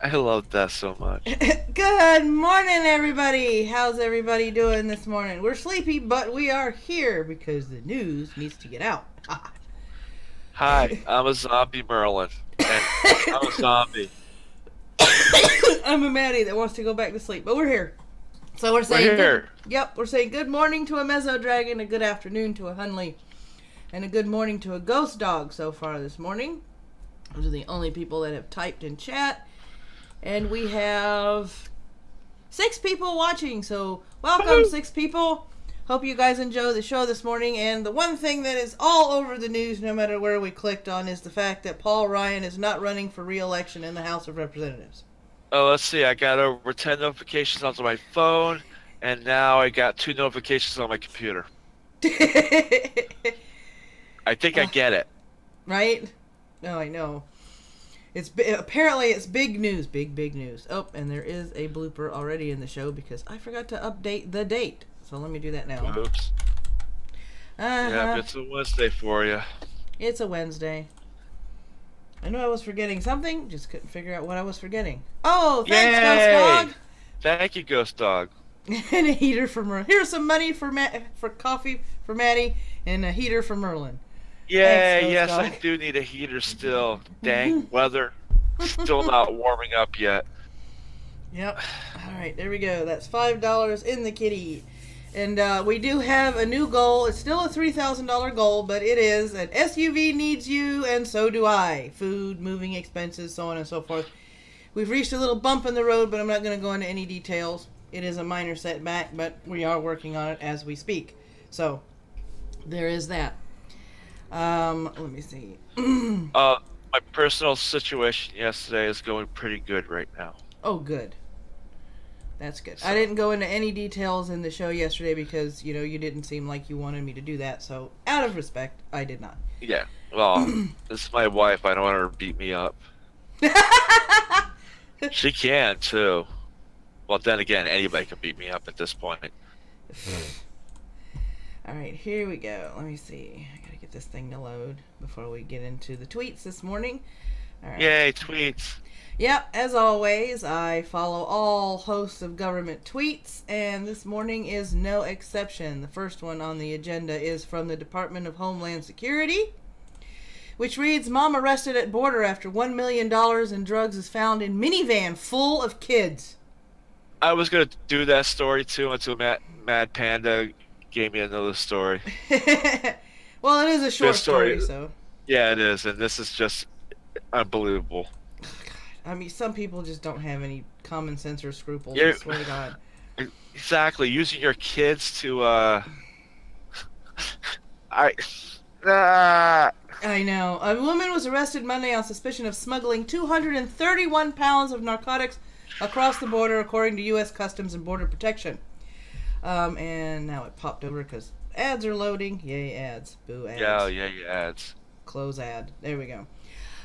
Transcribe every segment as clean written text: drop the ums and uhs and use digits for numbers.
I love that so much. Good morning, everybody. How's everybody doing this morning? We're sleepy, but we are here because the news needs to get out. Hi, I'm a zombie Merlin. And I'm a zombie. I'm a Maddie that wants to go back to sleep, but we're here. So we're saying, we're saying good morning to a Meso Dragon, a good afternoon to a HUNLIE, and a good morning to a Ghost Dog so far this morning. Those are the only people that have typed in chat. And we have 6 people watching, so welcome 6 people. Hope you guys enjoy the show this morning. And the one thing that is all over the news, no matter where we clicked on, is the fact that Paul Ryan is not running for re-election in the House of Representatives. Oh, let's see. I got over 10 notifications onto my phone, and now I got 2 notifications on my computer. I think I get it. Right? No, I know. Apparently it's big news. Big news. Oh, and there is a blooper already in the show because I forgot to update the date. So let me do that now. Oops. Yeah, it's a Wednesday for you. It's a Wednesday. I knew I was forgetting something, just couldn't figure out what I was forgetting. Oh, thanks, Ghost Dog. Thank you, Ghost Dog. And a heater for Merlin. Here's some money for coffee for Maddie, and a heater for Merlin. Yeah, thanks, yes, Dog. I do need a heater still. Dang weather. Still not warming up yet. Yep. All right, there we go. That's $5 in the kitty. And we do have a new goal. It's still a $3,000 goal, but it is an SUV needs you, and so do I. Food, moving expenses, so on and so forth. We've reached a little bump in the road, but I'm not going to go into any details. It is a minor setback, but we are working on it as we speak. So, there is that. Let me see. My personal situation yesterday is going pretty good right now. Oh, good. That's good. So, I didn't go into any details in the show yesterday because, you didn't seem like you wanted me to do that. So, out of respect, I did not. Yeah. Well, this is my wife. I don't want her to beat me up. She can, too. Well, then again, anybody can beat me up at this point. All right, here we go. Let me see. I gotta get this thing to load before we get into the tweets this morning. All right. Yay, tweets. Yep, as always, I follow all hosts of government tweets, and this morning is no exception. The first one on the agenda is from the Department of Homeland Security, which reads, Mom arrested at border after $1 million in drugs is found in minivan full of kids. I was going to do that story, too, until Mad Panda gave me another story. Well, it is a short story, so... Yeah, it is, and this is just unbelievable. I mean, some people just don't have any common sense or scruples, I swear to God. Exactly. Using your kids to, I know. A woman was arrested Monday on suspicion of smuggling 231 pounds of narcotics across the border, according to U.S. Customs and Border Protection. And now it popped over because ads are loading. Yay, ads. Boo, ads. Yeah, ads. Close ad. There we go.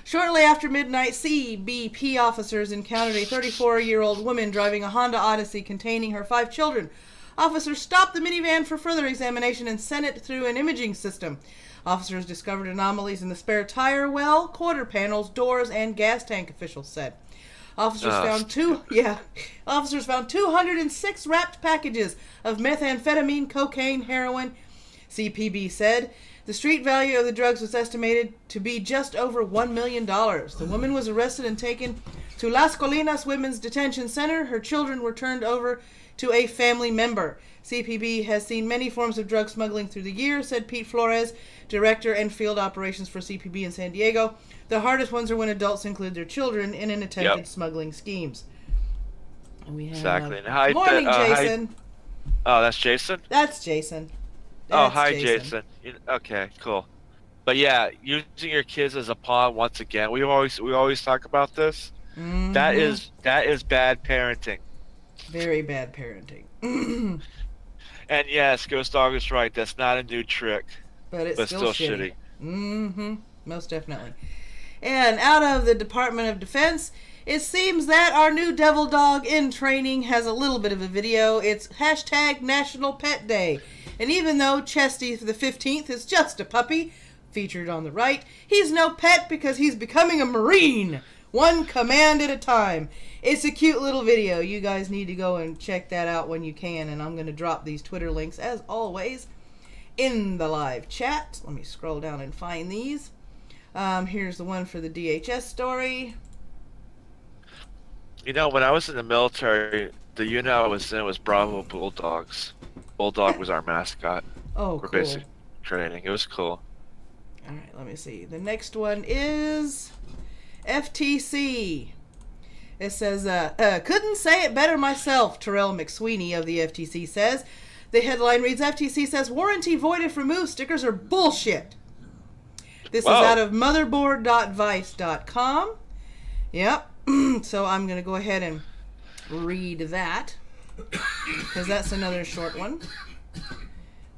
Shortly after midnight, CBP officers encountered a 34-year-old woman driving a Honda Odyssey containing her 5 children. Officers stopped the minivan for further examination and sent it through an imaging system. Officers discovered anomalies in the spare tire well, quarter panels, doors, and gas tank, officials said. Officers found 206 wrapped packages of methamphetamine, cocaine, heroin, CPB said. The street value of the drugs was estimated to be just over $1 million. The woman was arrested and taken to Las Colinas Women's Detention Center. Her children were turned over to a family member. CPB has seen many forms of drug smuggling through the years, said Pete Flores, director and field operations for CPB in San Diego. The hardest ones are when adults include their children in an attempted smuggling schemes. And we have exactly. Morning, Jason. Oh, that's Jason? That's Jason. Hi, Jason. Okay, cool. But yeah, using your kids as a pawn once again. We always talk about this. Mm-hmm. That is bad parenting. Very bad parenting. And yes, Ghost Dog is right. That's not a new trick. But it's still shitty. Mm-hmm. Most definitely. And out of the Department of Defense, it seems that our new devil dog in training has a little bit of a video. It's hashtag National Pet Day. And even though Chesty for the 15th is just a puppy, featured on the right, he's no pet because he's becoming a Marine. One command at a time. It's a cute little video. You guys need to go and check that out when you can. And I'm going to drop these Twitter links, as always, in the live chat. Let me scroll down and find these. Here's the one for the DHS story. You know, when I was in the military, the unit I was in was Bravo Bulldogs. Bulldog was our mascot. Oh, for cool. basic training. It was cool. All right, let me see. The next one is FTC. It says, couldn't say it better myself, Terrell McSweeney of the FTC says. The headline reads, FTC says warranty void if removed stickers are bullshit. This is out of motherboard.vice.com. Yep. So I'm going to go ahead and read that, because that's another short one.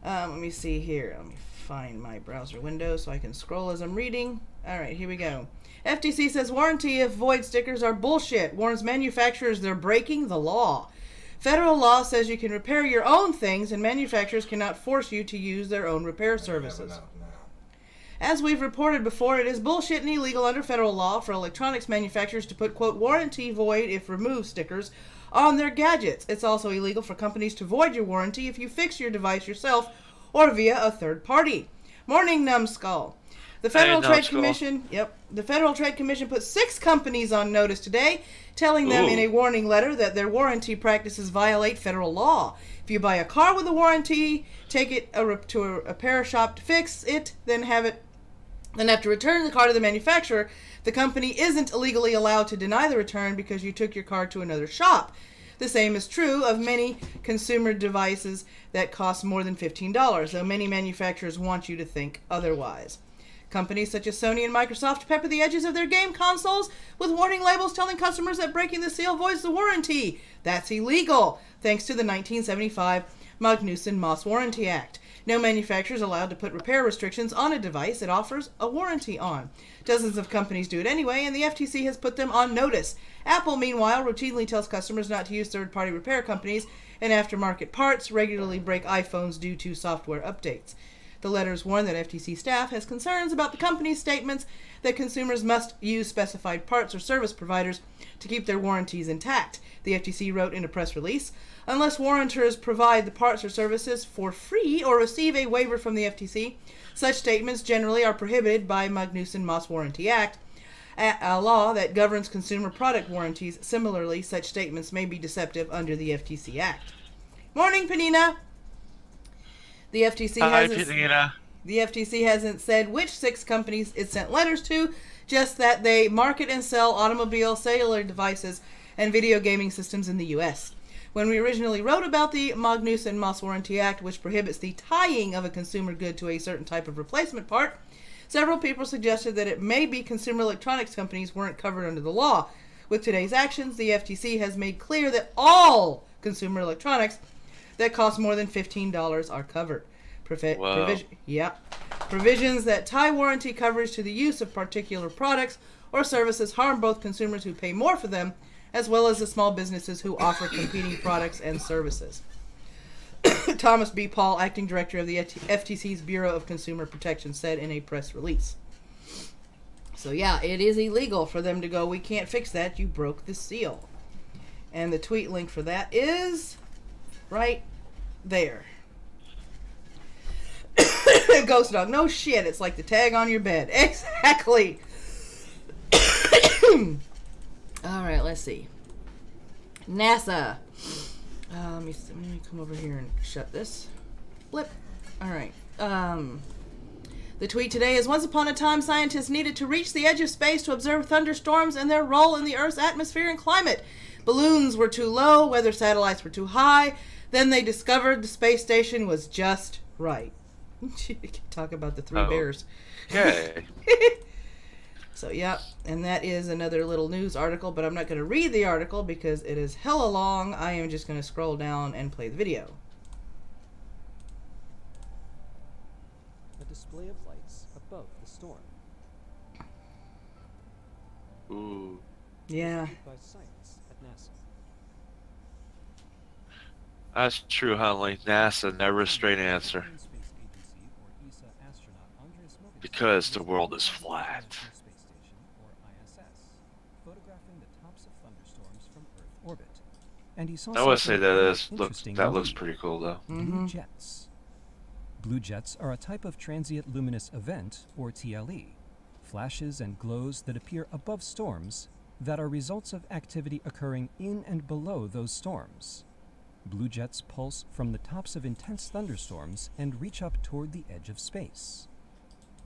Let me see here. Let me find my browser window so I can scroll as I'm reading. All right, here we go. FTC says warranty if void stickers are bullshit. Warns manufacturers they're breaking the law. Federal law says you can repair your own things and manufacturers cannot force you to use their own repair services. As we've reported before, it is bullshit and illegal under federal law for electronics manufacturers to put, quote, warranty void if removed stickers on their gadgets. It's also illegal for companies to void your warranty if you fix your device yourself or via a third party. Morning, numbskull. The Federal Trade Commission, the Federal Trade Commission put 6 companies on notice today, telling them in a warning letter that their warranty practices violate federal law. If you buy a car with a warranty, take it to a repair shop to fix it, then have to return the car to the manufacturer, the company isn't illegally allowed to deny the return because you took your car to another shop. The same is true of many consumer devices that cost more than $15, though many manufacturers want you to think otherwise. Companies such as Sony and Microsoft pepper the edges of their game consoles with warning labels telling customers that breaking the seal voids the warranty. That's illegal, thanks to the 1975 Magnuson-Moss Warranty Act. No manufacturer is allowed to put repair restrictions on a device it offers a warranty on. Dozens of companies do it anyway, and the FTC has put them on notice. Apple, meanwhile, routinely tells customers not to use third-party repair companies, and aftermarket parts regularly break iPhones due to software updates. The letters warn that FTC staff has concerns about the company's statements that consumers must use specified parts or service providers to keep their warranties intact. The FTC wrote in a press release, unless warrantors provide the parts or services for free or receive a waiver from the FTC, such statements generally are prohibited by Magnuson-Moss Warranty Act, a law that governs consumer product warranties. Similarly, such statements may be deceptive under the FTC Act. Morning, Penina. The FTC hasn't said which 6 companies it sent letters to, just that they market and sell automobile, cellular devices, and video gaming systems in the U.S. When we originally wrote about the Magnuson-Moss Warranty Act, which prohibits the tying of a consumer good to a certain type of replacement part, several people suggested that it may be consumer electronics companies weren't covered under the law. With today's actions, the FTC has made clear that all consumer electronics that cost more than $15 are covered. Provisions that tie warranty coverage to the use of particular products or services harm both consumers who pay more for them, as well as the small businesses who offer competing products and services. Thomas B. Paul, acting director of the FTC's Bureau of Consumer Protection, said in a press release. So yeah, it is illegal for them to go, we can't fix that, you broke the seal. And the tweet link for that is right there. Ghost dog. No shit. It's like the tag on your bed. Exactly. Alright, let's see. NASA. Let me come over here and shut this. Blip. Alright. The tweet today is, once upon a time, scientists needed to reach the edge of space to observe thunderstorms and their role in the Earth's atmosphere and climate. Balloons were too low, weather satellites were too high. Then they discovered the space station was just right. Talk about the 3 bears. Okay. So, yeah, and that is another little news article, but I'm not going to read the article because it is hella long. I am just going to scroll down and play the video. A display of lights above the storm. Ooh. Yeah. By science at NASA. That's true, HUNLIE. NASA, never a straight answer. Because the world is flat. and he saw I would say interesting that looks pretty cool though. Blue jets. Blue jets are a type of transient luminous event, or TLE, flashes and glows that appear above storms that are results of activity occurring in and below those storms. Blue jets pulse from the tops of intense thunderstorms and reach up toward the edge of space.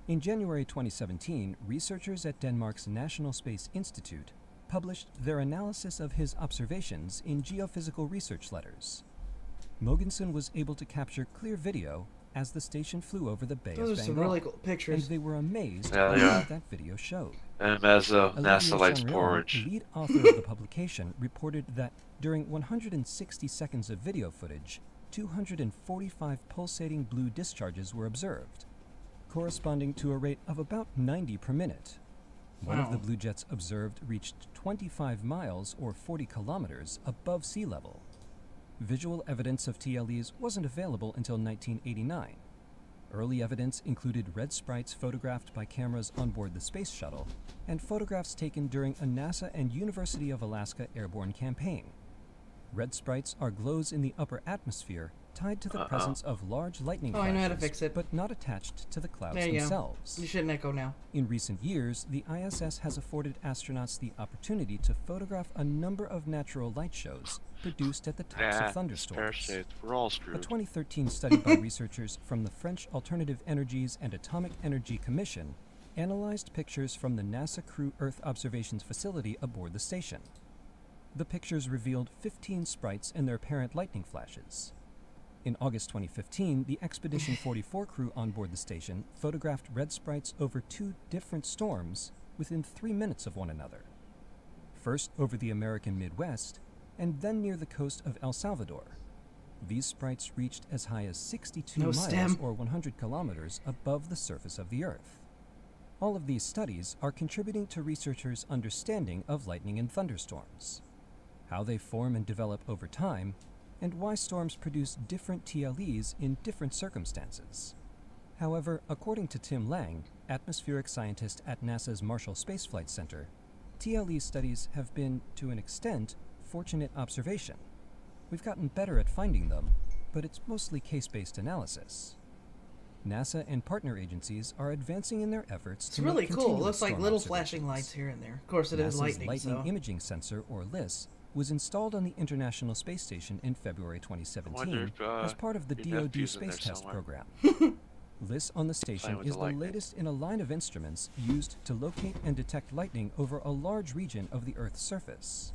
In January 2017, researchers at Denmark's National Space Institute published their analysis of his observations in Geophysical Research Letters. Mogensen was able to capture clear video as the station flew over the Bay of Bengal. Those are some really cool pictures. And they were amazed at what that video showed. And NASA likes porridge. The lead author of the publication reported that during 160 seconds of video footage, 245 pulsating blue discharges were observed, corresponding to a rate of about 90 per minute. One of the blue jets observed reached 25 miles or 40 kilometers above sea level. Visual evidence of TLEs wasn't available until 1989. Early evidence included red sprites photographed by cameras on board the space shuttle and photographs taken during a NASA and University of Alaska airborne campaign. Red sprites are glows in the upper atmosphere tied to the presence of large lightning flashes, I know how to fix it. but not attached to the clouds there you themselves. Go. You shouldn't echo now. In recent years, the ISS has afforded astronauts the opportunity to photograph a number of natural light shows produced at the tops of thunderstorms. We're all screwed. A 2013 study by researchers from the French Alternative Energies and Atomic Energy Commission analyzed pictures from the NASA Crew Earth Observations Facility aboard the station. The pictures revealed 15 sprites and their apparent lightning flashes. In August 2015, the Expedition 44 crew on board the station photographed red sprites over 2 different storms within 3 minutes of one another. First over the American Midwest, and then near the coast of El Salvador. These sprites reached as high as 62 miles or 100 kilometers above the surface of the Earth. All of these studies are contributing to researchers' understanding of lightning and thunderstorms, how they form and develop over time, and why storms produce different TLEs in different circumstances. However, according to Tim Lang, atmospheric scientist at NASA's Marshall Space Flight Center, TLE studies have been, to an extent, fortunate observation. We've gotten better at finding them, but it's mostly case-based analysis. NASA and partner agencies are advancing in their efforts to really cool. It looks like little flashing lights here and there. Of course, it is lightning. NASA's Lightning Imaging Sensor, or LISS, was installed on the International Space Station in February 2017 as part of the DoD Space Test Program. LISS on the station is the latest in a line of instruments used to locate and detect lightning over a large region of the Earth's surface.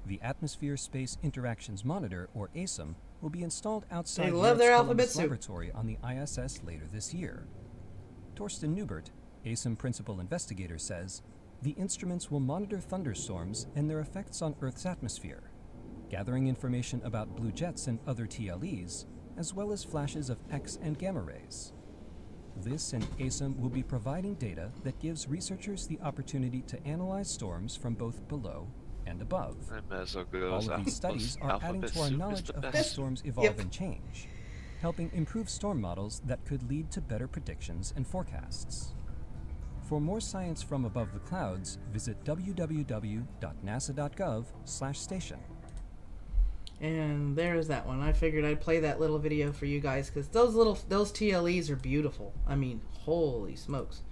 The Atmosphere Space Interactions Monitor, or ASIM, will be installed outside the Columbus Laboratory on the ISS later this year. Torsten Newbert, ASIM principal investigator, says, the instruments will monitor thunderstorms and their effects on Earth's atmosphere, gathering information about blue jets and other TLEs, as well as flashes of X and gamma rays. LISS and ASIM will be providing data that gives researchers the opportunity to analyze storms from both below and above. All of these studies are adding to our knowledge of how storms evolve and change, helping improve storm models that could lead to better predictions and forecasts. For more science from above the clouds, visit www.nasa.gov/station. And there's that one. I figured I'd play that little video for you guys because those TLEs are beautiful. I mean, holy smokes.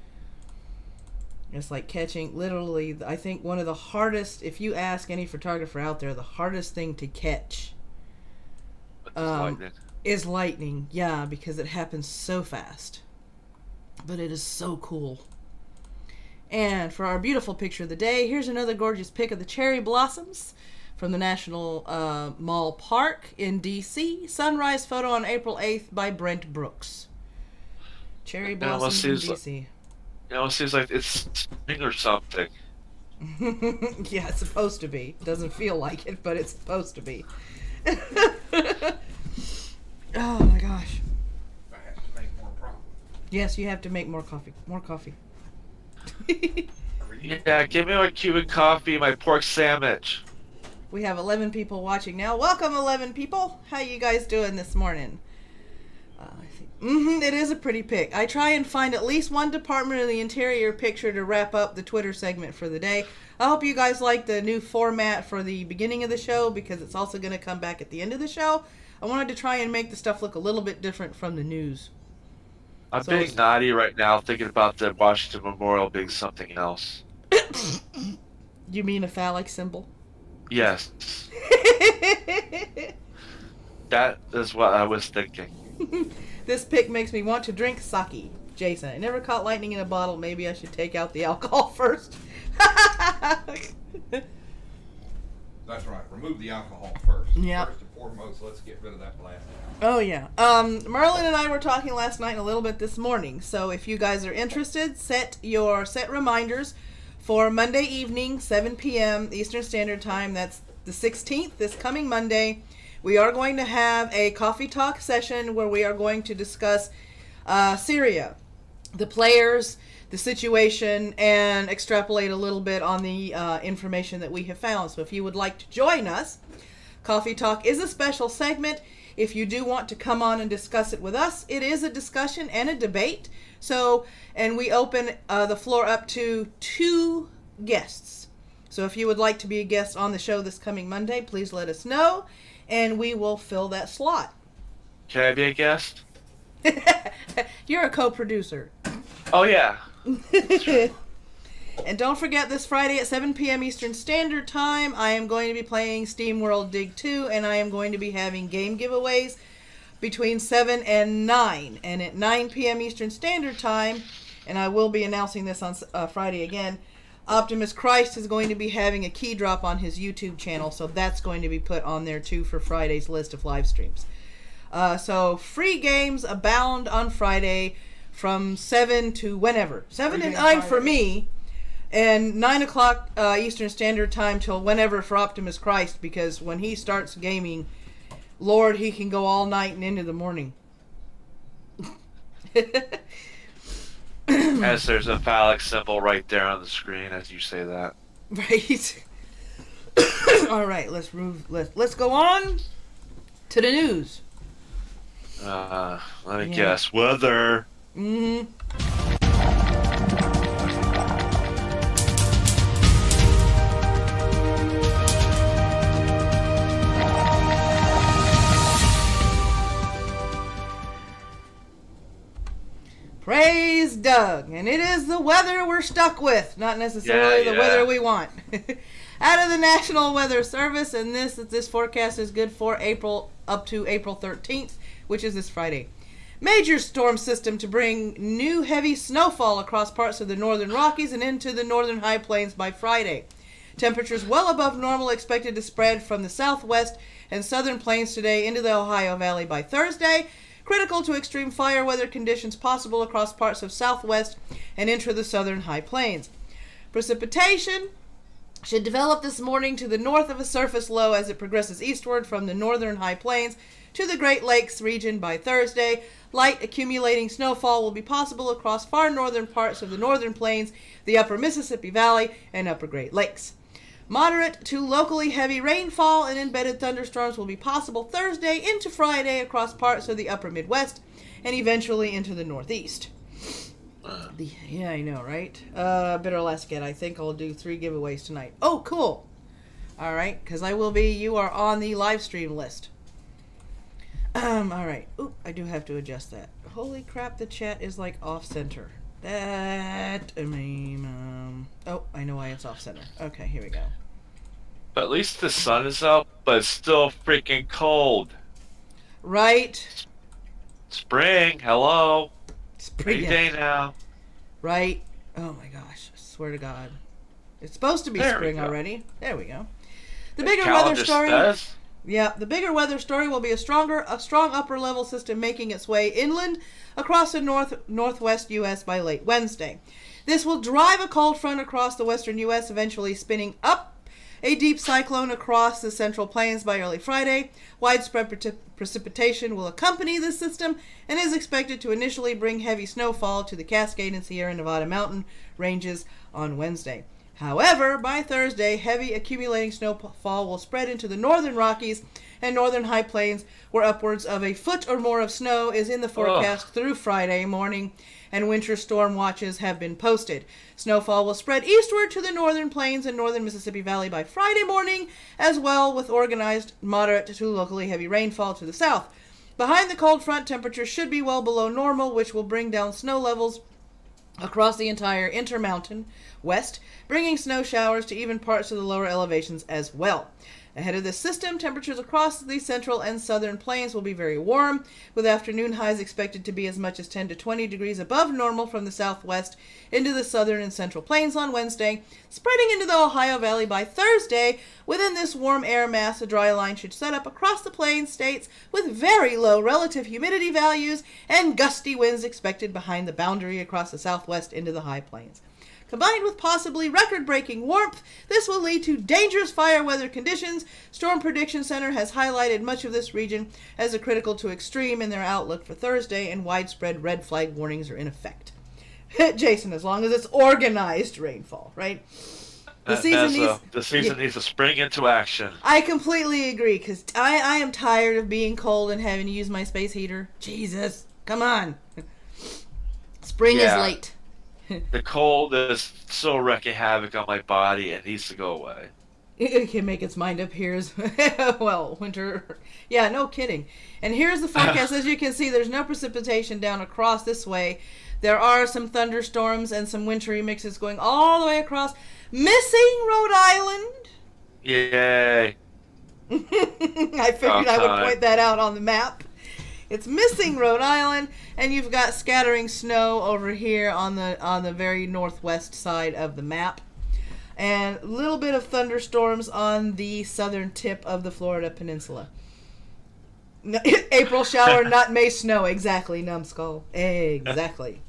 It's like catching, literally, I think one of the hardest, if you ask any photographer out there, the hardest thing to catch is lightning. Yeah, because it happens so fast. But it is so cool. And for our beautiful picture of the day, here's another gorgeous pic of the cherry blossoms from the National Mall Park in D.C. Sunrise photo on April 8th by Brent Brooks. Cherry blossoms in D.C. It seems like it's spring or something. Yeah, it's supposed to be. It doesn't feel like it, but it's supposed to be. Oh my gosh. I have to make more profit. Yes, you have to make more coffee. More coffee. Yeah, give me my Cuban coffee, my pork sandwich. We have 11 people watching now. Welcome, 11 people. How you guys doing this morning? It is a pretty pic. I try and find at least one Department of the Interior picture to wrap up the Twitter segment for the day. I hope you guys like the new format for the beginning of the show because it's also going to come back at the end of the show. I wanted to try and make the stuff look a little bit different from the news. I'm being naughty right now, thinking about the Washington Memorial being something else. You mean a phallic symbol? Yes. That is what I was thinking. This pic makes me want to drink sake. Jason, I never caught lightning in a bottle. Maybe I should take out the alcohol first. That's right. Remove the alcohol first. Yeah. First and foremost, let's get rid of that blast. Oh, yeah. Merlin and I were talking last night and a little bit this morning. So if you guys are interested, set reminders for Monday evening, 7 p.m. Eastern Standard Time. That's the 16th, this coming Monday. We are going to have a coffee talk session where we are going to discuss Syria, the players, the situation, and extrapolate a little bit on the information that we have found. So if you would like to join us, Coffee Talk is a special segment. If you do want to come on and discuss it with us, it is a discussion and a debate. So, and we open the floor up to 2 guests. So if you would like to be a guest on the show this coming Monday, please let us know, and we will fill that slot. Can I be a guest? You're a co-producer. Oh, yeah. And don't forget, this Friday at 7 p.m. Eastern Standard Time, I am going to be playing SteamWorld Dig 2, and I am going to be having game giveaways between 7 and 9. And at 9 p.m. Eastern Standard Time, and I will be announcing this on Friday again, Optimus Christ is going to be having a key drop on his YouTube channel, so that's going to be put on there too for Friday's list of live streams. So free games abound on Friday from 7 to whenever. 7 to 9 for me, and 9 o'clock Eastern Standard Time till whenever for Optimus Christ, because when he starts gaming, Lord, he can go all night and into the morning. As there's a phallic symbol right there on the screen as you say that. Right. All right, let's go on to the news. Let me guess. Weather. Praise Doug. And it is the weather we're stuck with, not necessarily the weather we want. Out of the National Weather Service, and this forecast is good for April up to April 13th, which is this Friday. Major storm system to bring new heavy snowfall across parts of the northern Rockies and into the northern high plains by Friday. Temperatures well above normal expected to spread from the southwest and southern plains today into the Ohio Valley by Thursday. Critical to extreme fire weather conditions possible across parts of southwest and into the southern high plains. Precipitation should develop this morning to the north of a surface low as it progresses eastward from the northern high plains to the Great Lakes region by Thursday. Light accumulating snowfall will be possible across far northern parts of the northern plains, the upper Mississippi Valley, and upper Great Lakes. Moderate to locally heavy rainfall and embedded thunderstorms will be possible Thursday into Friday across parts of the upper Midwest and eventually into the Northeast. Yeah, I know, right? Better let's get. I think I'll do 3 giveaways tonight. Oh, cool. All right, because you are on the live stream list. All right. Oop, I do have to adjust that. Holy crap, the chat is like off center. Oh, I know why it's off center. Okay, here we go. But at least the sun is out, but it's still freaking cold. Right. Spring, hello. Spring day now. Right. Oh my gosh, I swear to God. It's supposed to be spring already. There we go. The bigger weather story. Yeah, the bigger weather story will be a strong upper level system making its way inland across the northwest U.S. by late Wednesday. This will drive a cold front across the western U.S., eventually spinning up a deep cyclone across the central plains by early Friday. Widespread precipitation will accompany this system and is expected to initially bring heavy snowfall to the Cascade and Sierra Nevada mountain ranges on Wednesday. However, by Thursday, heavy accumulating snowfall will spread into the northern Rockies and northern high plains, where upwards of a foot or more of snow is in the forecast through Friday morning, and winter storm watches have been posted. Snowfall will spread eastward to the northern plains and northern Mississippi Valley by Friday morning, as well, with organized moderate to locally heavy rainfall to the south. Behind the cold front, temperatures should be well below normal, which will bring down snow levels across the entire Intermountain West, bringing snow showers to even parts of the lower elevations as well. Ahead of this system, temperatures across the central and southern plains will be very warm, with afternoon highs expected to be as much as 10 to 20 degrees above normal from the southwest into the southern and central plains on Wednesday, spreading into the Ohio Valley by Thursday. Within this warm air mass, a dry line should set up across the plains states with very low relative humidity values and gusty winds expected behind the boundary across the southwest into the high plains. Combined with possibly record-breaking warmth, this will lead to dangerous fire weather conditions. Storm Prediction Center has highlighted much of this region as a critical to extreme in their outlook for Thursday, and widespread red flag warnings are in effect. Jason, as long as it's organized rainfall, right? The season needs to spring into action. I completely agree, because I am tired of being cold and having to use my space heater. Jesus, come on. Spring is late. The cold is so wreaking havoc on my body. It needs to go away. It can make its mind up. Here's, well, winter. Yeah, no kidding. And here's the forecast. As you can see, there's no precipitation down across this way. There are some thunderstorms and some wintry mixes going all the way across. Missing Rhode Island. Yay. I figured I would point that out on the map. It's missing Rhode Island, and you've got scattering snow over here on the very northwest side of the map, and a little bit of thunderstorms on the southern tip of the Florida Peninsula. April shower, not May snow. Exactly, numbskull. Exactly.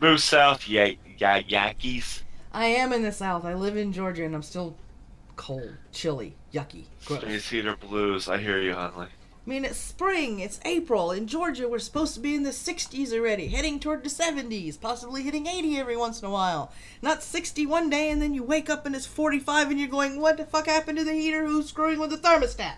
Move south, Yankees. I am in the south. I live in Georgia, and I'm still cold, chilly, yucky, gross. Space heater blues. I hear you, HUNLIE. I mean, it's spring, it's April. In Georgia, we're supposed to be in the 60s already, heading toward the 70s, possibly hitting 80 every once in a while. Not 60 one day, and then you wake up and it's 45 and you're going, what the fuck happened to the heater? Who's screwing with the thermostat?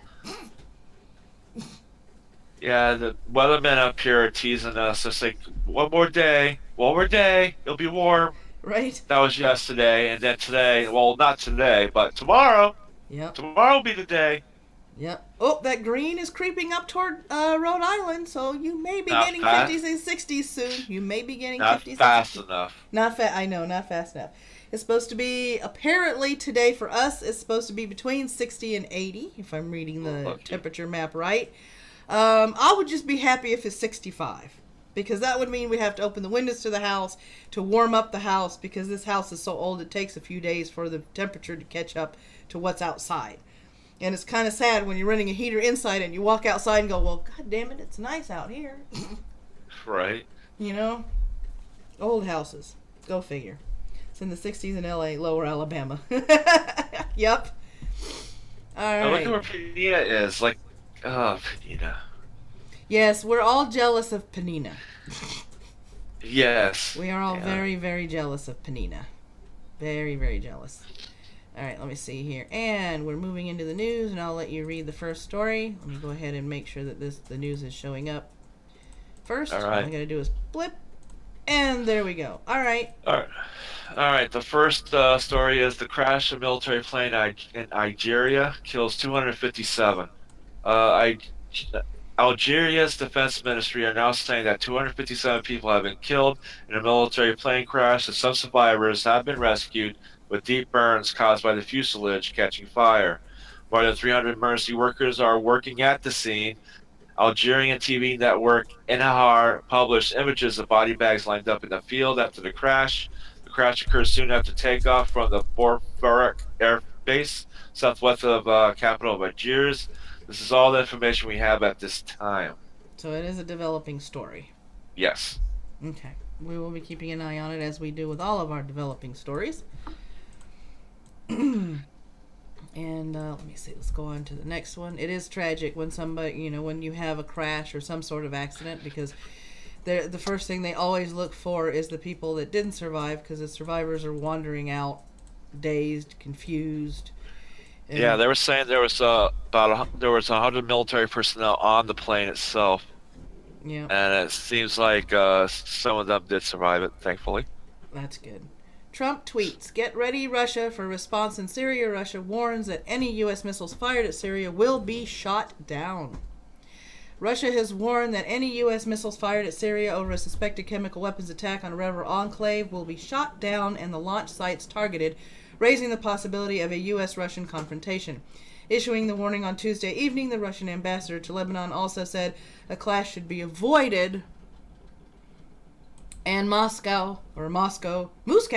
Yeah, the weathermen up here are teasing us. It's like, one more day, it'll be warm. Right? That was yesterday, and then today, well, not today, but tomorrow. Yep. Tomorrow will be the day. Yep. Oh, that green is creeping up toward Rhode Island, so you may be getting 50s and 60s soon. You may be getting 50s and 60s. Not fast enough. I know, not fast enough. It's supposed to be, apparently today for us, it's supposed to be between 60 and 80, if I'm reading the temperature map right. I would just be happy if it's 65, because that would mean we have to open the windows to the house to warm up the house, because this house is so old it takes a few days for the temperature to catch up to what's outside. And it's kind of sad when you're running a heater inside and you walk outside and go, well, god damn it, it's nice out here. Right. You know? Old houses. Go figure. It's in the 60s in LA, lower Alabama. Yep. All right. Look at where Penina is. Like, oh, Penina. Yes, we're all jealous of Penina. Yes. We are all very, very jealous of Penina. Very, very jealous. All right, let me see here. And we're moving into the news, and I'll let you read the first story. Let me go ahead and make sure that the news is showing up first. All right. All I got to do is blip, and there we go. All right. All right. The first story is the crash of a military plane in Algeria kills 257. Algeria's defense ministry are now saying that 257 people have been killed in a military plane crash, and some survivors have been rescued with deep burns caused by the fuselage catching fire. More than 300 emergency workers are working at the scene. Algerian TV network Ennahar published images of body bags lined up in the field after the crash. The crash occurred soon after takeoff from the Borfarak Air Base, southwest of capital of Algiers. This is all the information we have at this time. So it is a developing story. Yes. Okay. We will be keeping an eye on it, as we do with all of our developing stories. And let me see, let's go on to the next one. It is tragic when somebody, when you have a crash or some sort of accident, because the first thing they always look for is the people that didn't survive, because the survivors are wandering out dazed, confused. Yeah, they were saying there was there was 100 military personnel on the plane itself. Yeah. And it seems like some of them did survive it, thankfully. That's good. Trump tweets, "Get ready, Russia, for response in Syria. Russia warns that any U.S. missiles fired at Syria will be shot down." Russia has warned that any U.S. missiles fired at Syria over a suspected chemical weapons attack on a rebel enclave will be shot down and the launch sites targeted, raising the possibility of a U.S.-Russian confrontation. Issuing the warning on Tuesday evening, the Russian ambassador to Lebanon also said a clash should be avoided, and Moscow was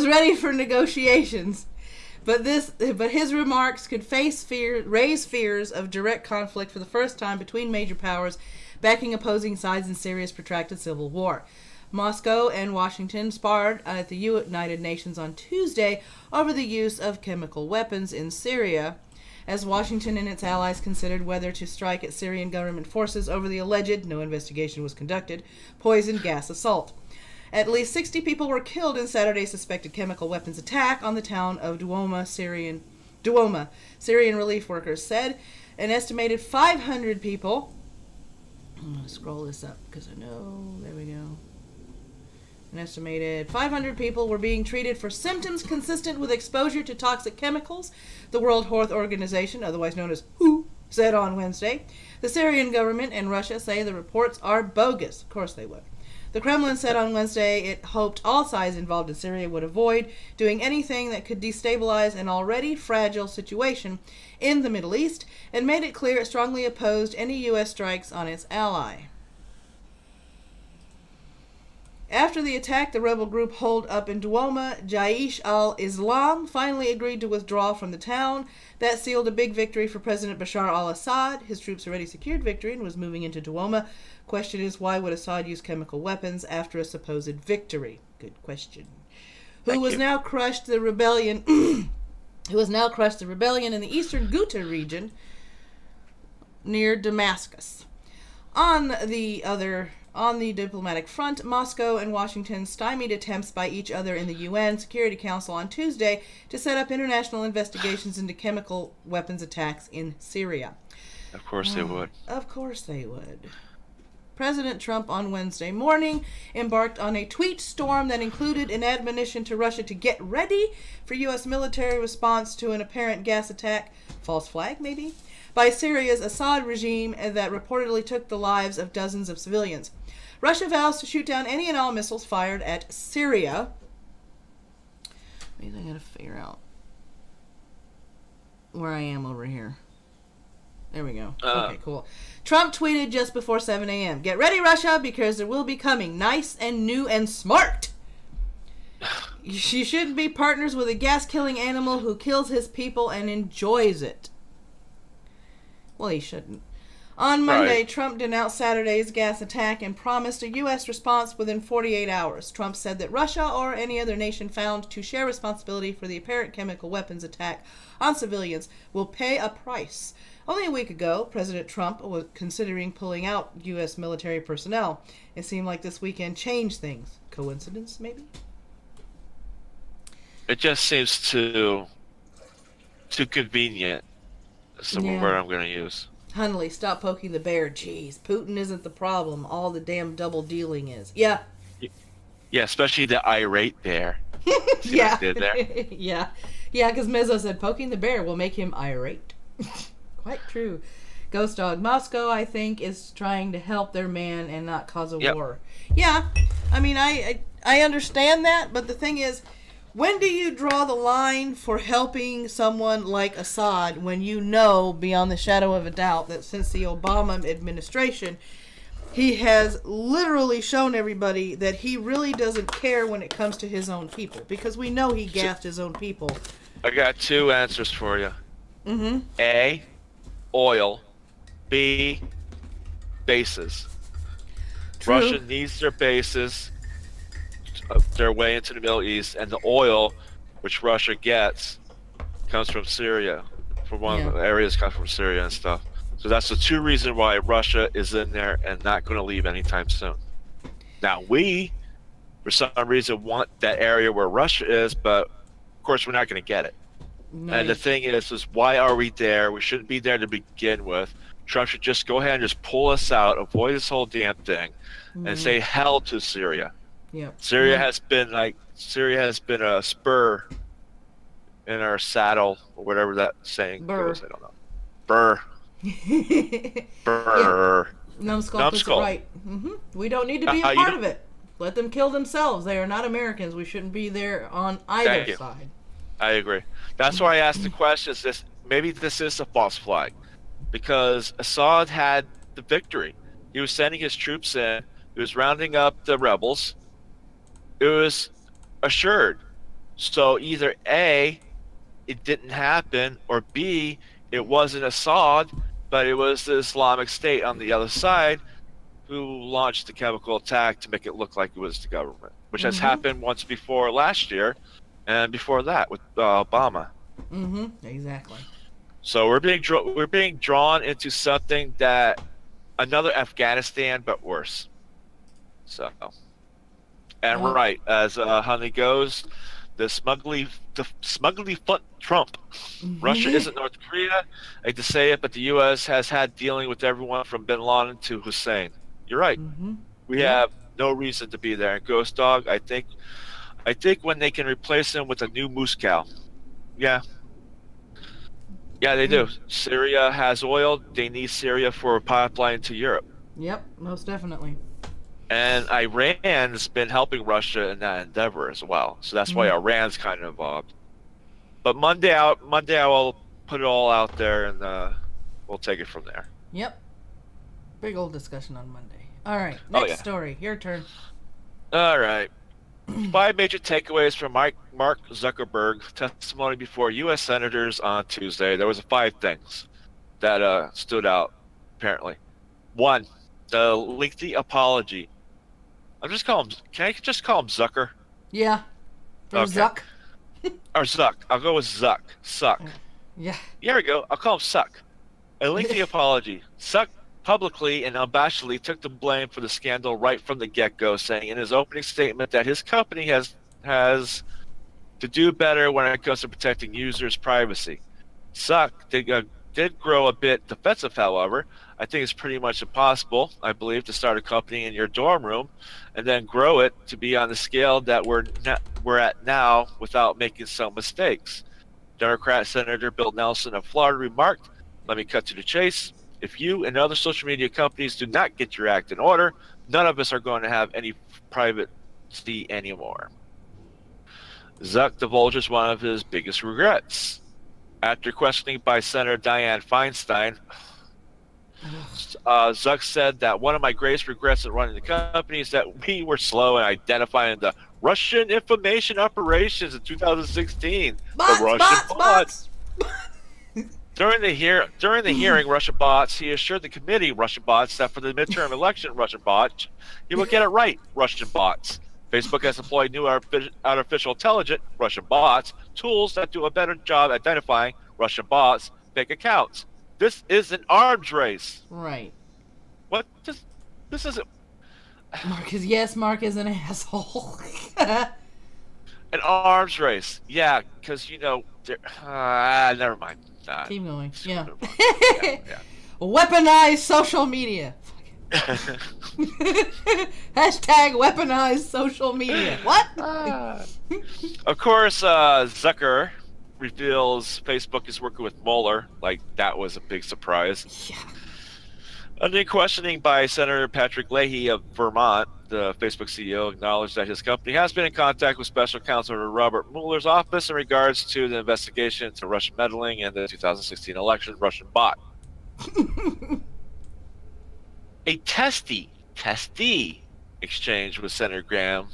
ready for negotiations. But his remarks could raise fears of direct conflict for the first time between major powers, backing opposing sides in Syria's protracted civil war. Moscow and Washington sparred at the United Nations on Tuesday over the use of chemical weapons in Syria, as Washington and its allies considered whether to strike at Syrian government forces over the alleged, no investigation was conducted, poison gas assault. At least 60 people were killed in Saturday's suspected chemical weapons attack on the town of Duoma. Syrian relief workers said an estimated 500 people... I'm going to scroll this up because I know... There we go. An estimated 500 people were being treated for symptoms consistent with exposure to toxic chemicals, the World Health Organization, otherwise known as WHO, said on Wednesday. The Syrian government and Russia say the reports are bogus. Of course they would. The Kremlin said on Wednesday it hoped all sides involved in Syria would avoid doing anything that could destabilize an already fragile situation in the Middle East, and made it clear it strongly opposed any U.S. strikes on its ally. After the attack, the rebel group holed up in Duoma, Jaish al-Islam finally agreed to withdraw from the town. That sealed a big victory for President Bashar al-Assad. His troops already secured victory and was moving into Duoma. Question is, why would Assad use chemical weapons after a supposed victory? Good question. Who has now crushed the rebellion in the eastern Ghouta region near Damascus. On the diplomatic front, Moscow and Washington stymied attempts by each other in the UN Security Council on Tuesday to set up international investigations into chemical weapons attacks in Syria. Of course they would. Of course they would. President Trump on Wednesday morning embarked on a tweet storm that included an admonition to Russia to get ready for U.S. military response to an apparent gas attack, false flag maybe, by Syria's Assad regime that reportedly took the lives of dozens of civilians. Russia vows to shoot down any and all missiles fired at Syria. Maybe I gotta figure out where I am over here. There we go. Okay, cool. Trump tweeted just before 7 a.m. "Get ready, Russia, because there will be coming. Nice and new and smart. You shouldn't be partners with a gas-killing animal who kills his people and enjoys it." Well, he shouldn't. On Monday, Trump denounced Saturday's gas attack and promised a U.S. response within 48 hours. Trump said that Russia or any other nation found to share responsibility for the apparent chemical weapons attack on civilians will pay a price. Only a week ago, President Trump was considering pulling out U.S. military personnel. It seemed like this weekend changed things. Coincidence, maybe? It just seems too convenient. That's the word I'm going to use. HUNLIE, stop poking the bear. Jeez, Putin isn't the problem. All the damn double dealing is. Yeah. Yeah, especially the irate bear. See Yeah. what I did there? Yeah. Yeah, because Mezzo said poking the bear will make him irate. Quite true. Ghost Dog, Moscow, I think, is trying to help their man and not cause a war. Yeah. I mean, I understand that, but the thing is, when do you draw the line for helping someone like Assad when you know beyond the shadow of a doubt that since the Obama administration, he has literally shown everybody that he really doesn't care when it comes to his own people, because we know he gassed his own people. I got two answers for you. Mm-hmm. A, oil. B, bases. True. Russia needs their bases, their way into the Middle East, and the oil, which Russia gets, comes from Syria. From one of the areas comes from Syria and stuff. So that's the two reasons why Russia is in there and not going to leave anytime soon. Now we for some reason want that area where Russia is, but of course we're not going to get it. Nice. And the thing is why are we there? We shouldn't be there to begin with. Trump should just go ahead and just pull us out, avoid this whole damn thing, and say hell to Syria. Yeah. Syria has been a spur in our saddle, or whatever that saying goes. I don't know. Burr. Burr. Yeah. Numbskull puts it right. We don't need to be a part of it. Let them kill themselves. They are not Americans. We shouldn't be there on either side. I agree. That's why I asked the question. Maybe this is a false flag, because Assad had the victory. He was sending his troops in. He was rounding up the rebels. It was assured. So either A, it didn't happen, or B, it wasn't Assad, but it was the Islamic State on the other side who launched the chemical attack to make it look like it was the government, which has happened once before last year, and before that with Obama. Exactly. So we're being drawn into something that another Afghanistan, but worse. So, and right as HUNLIE goes, the smugly foot Trump. Russia isn't North Korea. I hate to say it, but the U.S. has had dealing with everyone from Bin Laden to Hussein. You're right. We have no reason to be there. And Ghost Dog, I think when they can replace him with a new moose cow. Yeah, they do. Syria has oil. They need Syria for a pipeline to Europe. Yep, most definitely. And Iran's been helping Russia in that endeavor as well. So that's why Iran's kind of involved. But Monday I will put it all out there, and we'll take it from there. Yep. Big old discussion on Monday. All right, next story. Your turn. All right. 5 major takeaways from Mark Zuckerberg testimony before U.S. senators on Tuesday. There was 5 things that stood out, apparently. 1, the lengthy apology. Can I just call him Zucker? Yeah. From Zuck. Or Zuck. I'll go with Zuck. Suck. Yeah. Here we go. I'll call him Suck. A lengthy apology. Suck publicly and unabashedly took the blame for the scandal right from the get-go, saying in his opening statement that his company has to do better when it comes to protecting users' privacy. Suck did grow a bit defensive, however. I think it's pretty much impossible, I believe, to start a company in your dorm room and then grow it to be on the scale that we're at now without making some mistakes. Democrat Senator Bill Nelson of Florida remarked, "Let me cut to the chase. If you and other social media companies do not get your act in order, none of us are going to have any privacy anymore." Zuck divulges one of his biggest regrets. After questioning by Senator Dianne Feinstein, Zuck said that one of my greatest regrets in running the company is that we were slow in identifying the Russian information operations in 2016. Bots. During the hearing, Russian bots, he assured the committee, Russian bots, that for the midterm election, Russian bots, he will get it right, Russian bots. Facebook has employed new artificial intelligence, Russian bots, tools that do a better job identifying Russian bots, fake accounts. This is an arms race. Right. What? This isn't... Mark is an asshole. An arms race. Yeah, because, never mind. Keep going. Yeah. Yeah. Weaponized social media. Hashtag weaponized social media. What? Of course, Zucker reveals Facebook is working with Mueller. Like, that was a big surprise. Yeah. Under questioning by Senator Patrick Leahy of Vermont, the Facebook CEO acknowledged that his company has been in contact with Special Counsel Robert Mueller's office in regards to the investigation into Russian meddling in the 2016 election Russian bot. A testy exchange with Senator Graham.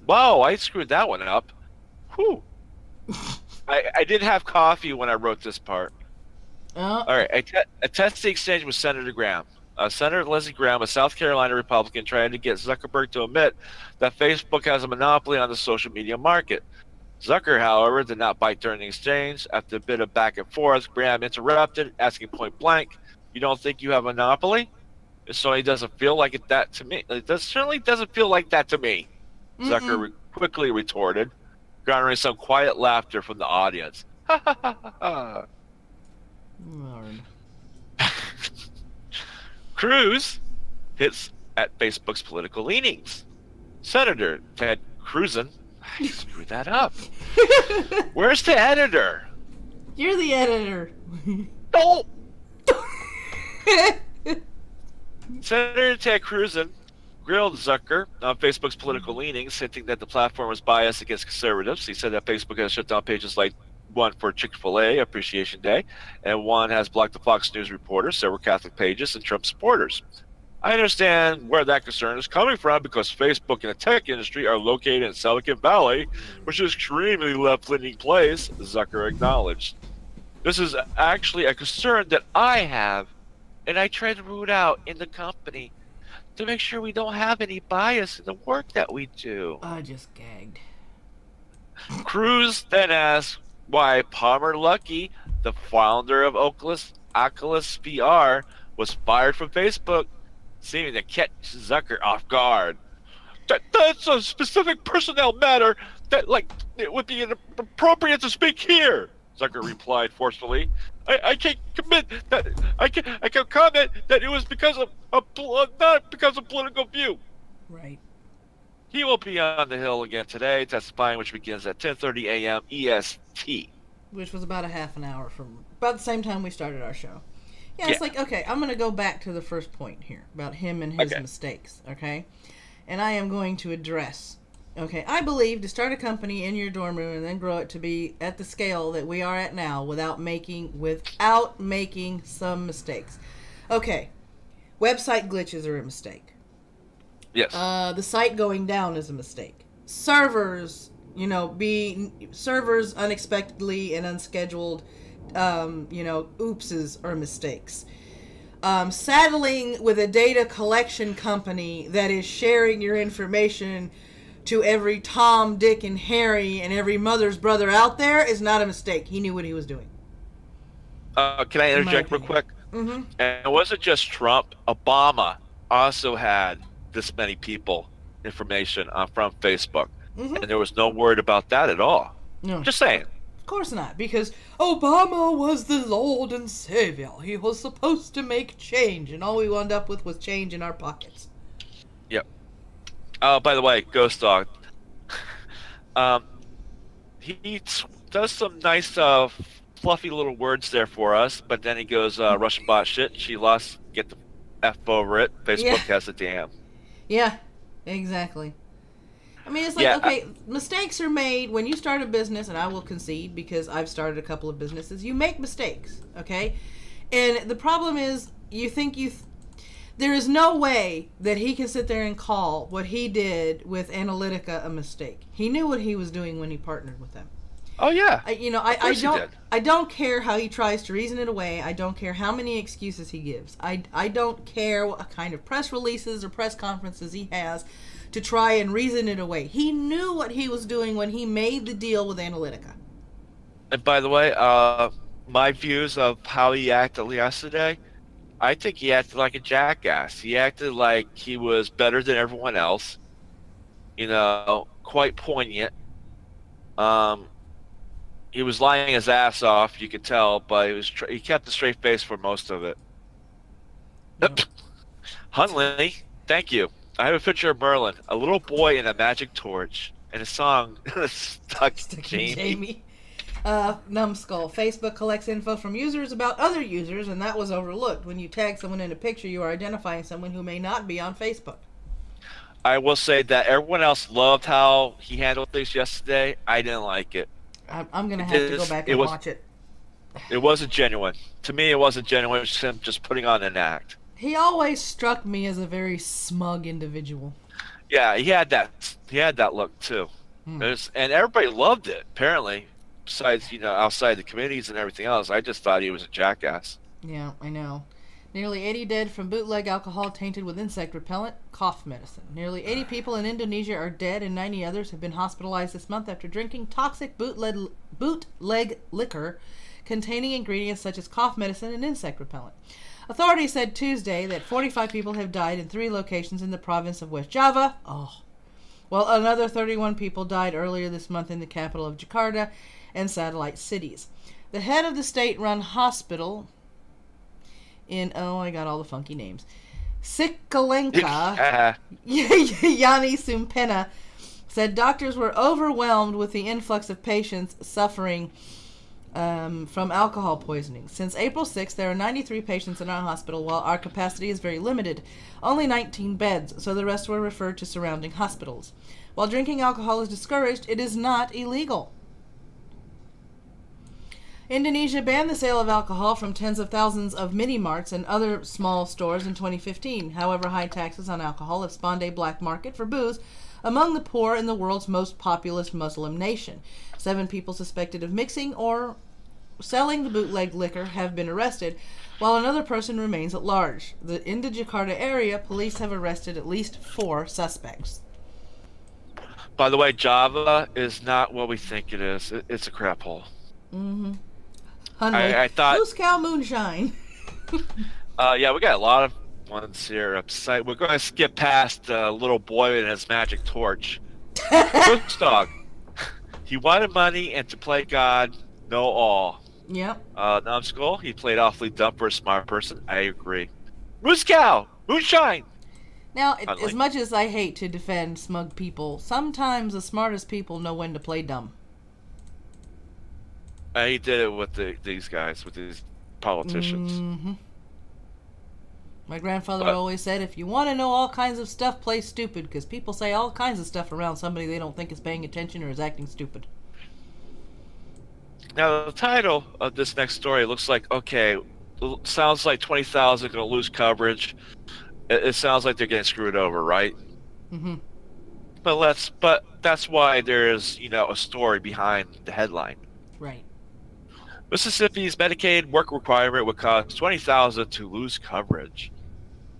Whoa, I screwed that one up. Whew. I did have coffee when I wrote this part. All right, a testy exchange with Senator Graham. Senator Lindsey Graham, a South Carolina Republican, tried to get Zuckerberg to admit that Facebook has a monopoly on the social media market. Zucker, however, did not bite during the exchange. After a bit of back and forth, Graham interrupted, asking point blank, "You don't think you have a monopoly?" It certainly doesn't feel like that to me. Certainly doesn't feel like that to me. Zucker quickly retorted, garnering some quiet laughter from the audience. Ha ha ha ha ha. Lord. Cruz hits at Facebook's political leanings. Senator Ted Cruzan. I screwed that up. Where's the editor? You're the editor. No! Senator Ted Cruzan grilled Zucker on Facebook's political leanings, hinting that the platform was biased against conservatives. He said that Facebook has shut down pages like one for Chick-fil-A Appreciation Day, and one has blocked the Fox News reporters, several Catholic pages, and Trump supporters. I understand where that concern is coming from because Facebook and the tech industry are located in Silicon Valley, which is an extremely left-leaning place, Zucker acknowledged. This is actually a concern that I have, and I try to root out in the company to make sure we don't have any bias in the work that we do. I just gagged. Cruz then asked why Palmer Luckey, the founder of Oculus VR, was fired from Facebook, seeming to catch Zucker off guard. That's a specific personnel matter that, like, it would be inappropriate to speak here, Zucker replied forcefully. I can't commit that. I can comment that it was because of not because of political view. Right. He will be on the Hill again today, testifying, which begins at 10:30 a.m. EST. Which was about a half an hour from about the same time we started our show. Yeah, it's like, okay, I'm going to go back to the first point here about him and his mistakes, okay? And I am going to address, okay, I believe to start a company in your dorm room and then grow it to be at the scale that we are at now without making some mistakes. Okay, website glitches are a mistake. Yes. The site going down is a mistake. Servers, servers unexpectedly and unscheduled, oopses or mistakes. Saddling with a data collection company that is sharing your information to every Tom, Dick, and Harry and every mother's brother out there is not a mistake. He knew what he was doing. Can I interject real quick? Mm-hmm. And it wasn't just Trump. Obama also had this many people information from Facebook. Mm-hmm. And there was no word about that at all. No. Just saying. Of course not, because Obama was the Lord and Savior. He was supposed to make change, and all we wound up with was change in our pockets. Yep. Oh, by the way, Ghost Dog. He does some nice, fluffy little words there for us, but then he goes, Russian bot shit. She lost. Get the F over it. Facebook has a damn. Yeah, exactly. I mean, it's like, mistakes are made when you start a business, and I will concede because I've started a couple of businesses. You make mistakes, okay? And the problem is, there is no way that he can sit there and call what he did with Analytica a mistake. He knew what he was doing when he partnered with them. Oh yeah. I don't care how he tries to reason it away. I don't care how many excuses he gives. I don't care what kind of press releases or press conferences he has to try and reason it away. He knew what he was doing when he made the deal with Analytica. And by the way, my views of how he acted yesterday, I think he acted like a jackass. He acted like he was better than everyone else. Quite poignant. He was lying his ass off, you could tell, but he kept a straight face for most of it. Yep. HUNLIE, thank you. I have a picture of Merlin, a little boy in a magic torch, and a song stuck Jamie. Numbskull. Facebook collects info from users about other users, and that was overlooked. When you tag someone in a picture, you are identifying someone who may not be on Facebook. I will say that everyone else loved how he handled things yesterday. I didn't like it. I'm going to have to go back and watch it. It wasn't genuine. To me, it wasn't genuine. It was him just putting on an act. He always struck me as a very smug individual. Yeah, he had that look too. And everybody loved it, apparently. Besides, outside the committees and everything else, I just thought he was a jackass. Yeah, I know. Nearly 80 dead from bootleg alcohol tainted with insect repellent, cough medicine. Nearly 80 people in Indonesia are dead and 90 others have been hospitalized this month after drinking toxic bootleg liquor containing ingredients such as cough medicine and insect repellent. Authorities said Tuesday that 45 people have died in 3 locations in the province of West Java. While another 31 people died earlier this month in the capital of Jakarta and satellite cities. The head of the state-run hospital in, I got all the funky names, Cicalengka, Yanni Sumpena, said doctors were overwhelmed with the influx of patients suffering from alcohol poisoning. Since April 6th, there are 93 patients in our hospital, while our capacity is very limited. Only 19 beds, so the rest were referred to surrounding hospitals. While drinking alcohol is discouraged, it is not illegal. Indonesia banned the sale of alcohol from tens of thousands of mini-marts and other small stores in 2015. However, high taxes on alcohol have spawned a black market for booze among the poor in the world's most populous Muslim nation. 7 people suspected of mixing or selling the bootleg liquor have been arrested, while another person remains at large. In the Jakarta area, police have arrested at least 4 suspects. By the way, Java is not what we think it is. It's a crap hole. Mm-hmm. I thought... Moose Cow Moonshine. Yeah, we got a lot of ones here upside. We're going to skip past little boy and his magic torch. Brooks Dog. He wanted money and to play God, know all. Yep. Numbskull, he played awfully dumb for a smart person. I agree. Moose Cow! Moonshine! Now, as much as I hate to defend smug people, sometimes the smartest people know when to play dumb. He did it with these guys, with these politicians. Mm-hmm. My grandfather always said, if you want to know all kinds of stuff, play stupid, because people say all kinds of stuff around somebody they don't think is paying attention or is acting stupid. Now, the title of this next story looks like, okay, sounds like 20,000 are going to lose coverage. It sounds like they're getting screwed over, right? Mm-hmm. But that's why there is, a story behind the headline. Right. Mississippi's Medicaid work requirement would cause 20,000 to lose coverage.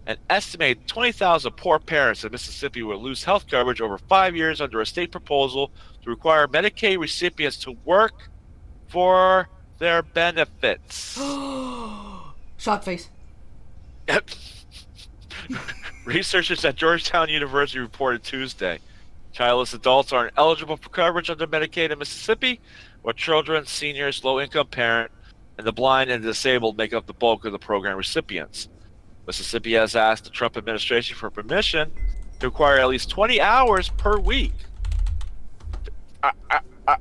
An estimated 20,000 poor parents in Mississippi will lose health coverage over 5 years under a state proposal to require Medicaid recipients to work for their benefits. Shock face. Researchers at Georgetown University reported Tuesday childless adults aren't eligible for coverage under Medicaid in Mississippi, where children, seniors, low-income parent, and the blind and disabled make up the bulk of the program recipients. Mississippi has asked the Trump administration for permission to require at least 20 hours per week.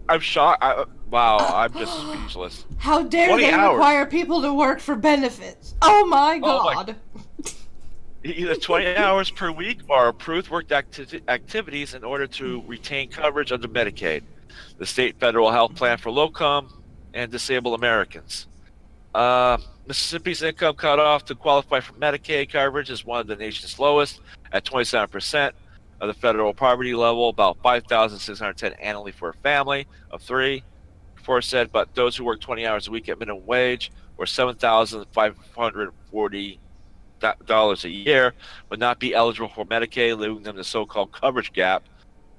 I'm shocked. Wow, I'm just speechless. How dare they require people to work for benefits? Oh my God. Either 20 hours per week or approved work activities in order to retain coverage under Medicaid, the state federal health plan for low-income and disabled Americans. Mississippi's income cutoff to qualify for Medicaid coverage is one of the nation's lowest, at 27% of the federal poverty level, about $5,610 annually for a family of 3. Before said, but those who work 20 hours a week at minimum wage, or $7,540 a year, would not be eligible for Medicaid, leaving them the so-called coverage gap,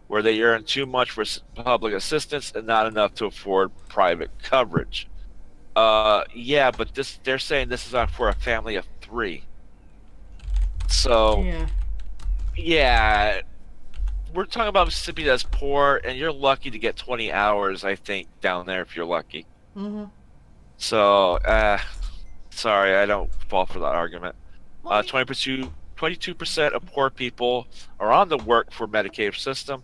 where they earn too much for public assistance and not enough to afford private coverage. Yeah, but they're saying this is for a family of 3. So, yeah, we're talking about Mississippi that's poor, and you're lucky to get 20 hours, I think, down there if you're lucky. Mm-hmm. So, sorry, I don't fall for that argument. 22% of poor people are on the work for Medicaid system.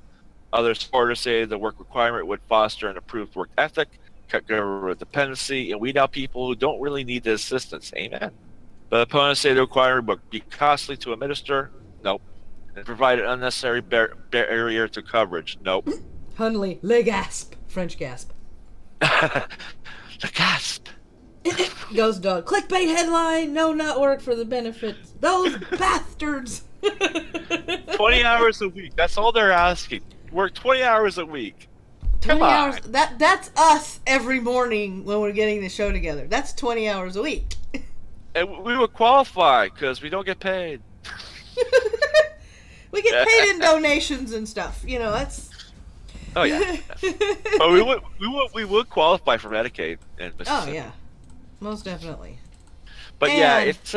Other supporters say the work requirement would foster an improved work ethic, cut government dependency, and weed out people who don't really need the assistance. Amen. But opponents say the requirement would be costly to administer. Nope. And provide an unnecessary barrier to coverage. Nope. HUNLIE. Le gasp. French gasp. The gasp. Ghost dog. Clickbait headline. No, not work for the benefits. Those bastards. 20 hours a week. That's all they're asking. Work 20 hours a week. 20 hours. That's us every morning when we're getting the show together. That's 20 hours a week. And we would qualify because we don't get paid. We get paid in donations and stuff. That's. Oh yeah. But we would qualify for Medicaid in Mississippi. Oh yeah, most definitely. But yeah, it's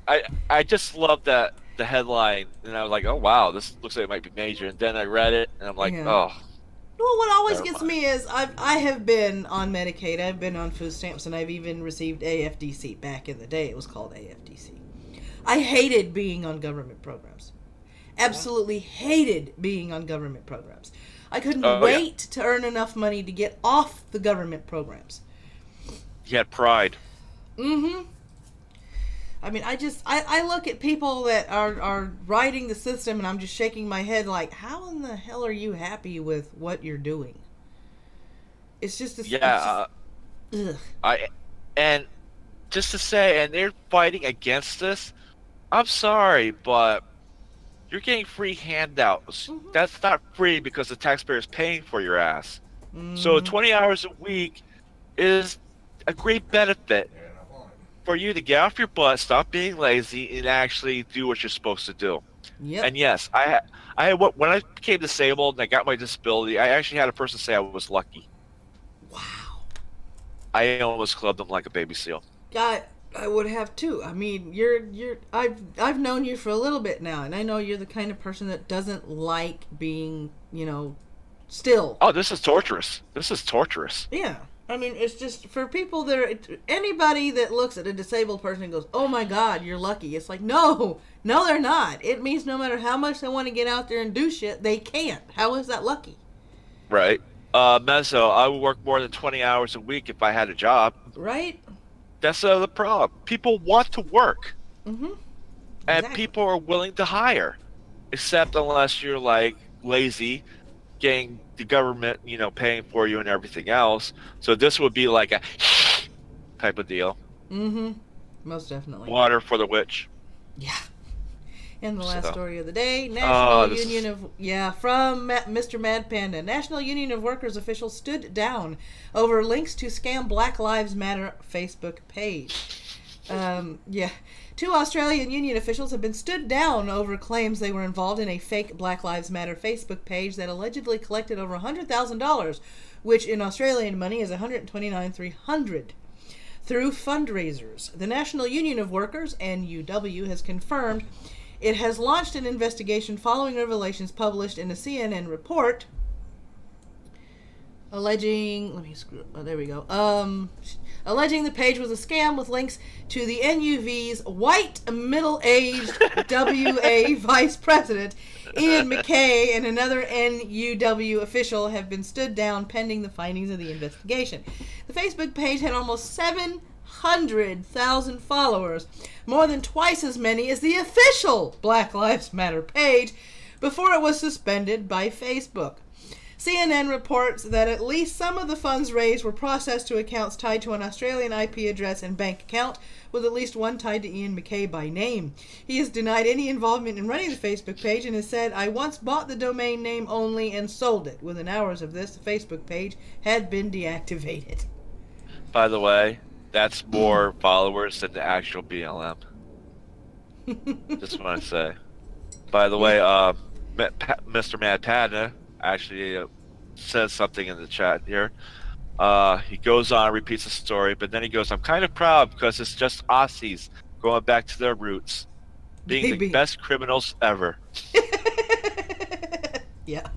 I just love that the headline, and I was like, oh wow, this looks like it might be major. And then I read it, and I'm like, oh. Well, what always gets me is I have been on Medicaid, I've been on food stamps, and I've even received AFDC. Back in the day, it was called AFDC. I hated being on government programs. Absolutely hated being on government programs. I couldn't wait to earn enough money to get off the government programs. You had pride. Mm-hmm. I mean, I look at people that are riding the system, and I'm just shaking my head like, how in the hell are you happy with what you're doing? It's just and just to say, and they're fighting against this. I'm sorry, but you're getting free handouts. Mm-hmm. That's not free because the taxpayer is paying for your ass. Mm-hmm. So 20 hours a week is a great benefit for you to get off your butt, stop being lazy, and actually do what you're supposed to do. Yep. And yes, I when I became disabled and I got my disability, I actually had a person say I was lucky. Wow. I almost clubbed them like a baby seal. I would have too. I mean, I've known you for a little bit now, and I know you're the kind of person that doesn't like being, still. Oh, this is torturous. This is torturous. Yeah. I mean, it's just for people that are, anybody that looks at a disabled person and goes, oh my God, you're lucky. It's like, no, they're not. It means no matter how much they want to get out there and do shit, they can't. How is that lucky? Right. Mezzo, I would work more than 20 hours a week if I had a job. Right. That's the problem. People want to work. Mm-hmm. And people are willing to hire. Except unless you're, like, lazy, getting the government, paying for you and everything else. So this would be like a type of deal. Mm-hmm. Most definitely. Water for the witch. Yeah. And the last story of the day, from Mr. Mad Panda. National Union of Workers officials stood down over links to scam Black Lives Matter Facebook page. Two Australian union officials have been stood down over claims they were involved in a fake Black Lives Matter Facebook page that allegedly collected over $100,000, which in Australian money is $129,300. Through fundraisers. The National Union of Workers, NUW, has confirmed it has launched an investigation following revelations published in a CNN report alleging the page was a scam with links to the NUV's white middle-aged WA vice president Ian McKay and another NUW official have been stood down pending the findings of the investigation. The Facebook page had almost 700,000 followers, more than twice as many as the official Black Lives Matter page, before it was suspended by Facebook. CNN reports that at least some of the funds raised were processed to accounts tied to an Australian IP address and bank account, with at least one tied to Ian McKay by name. He has denied any involvement in running the Facebook page and has said, I once bought the domain name only and sold it. Within hours of this, the Facebook page had been deactivated. By the way, that's more followers than the actual BLM. Just want to say. By the way, Mr. Mad Panda actually says something in the chat here. He goes on, repeats the story, but then he goes, I'm kind of proud because it's just Aussies going back to their roots, being the best criminals ever. Yeah.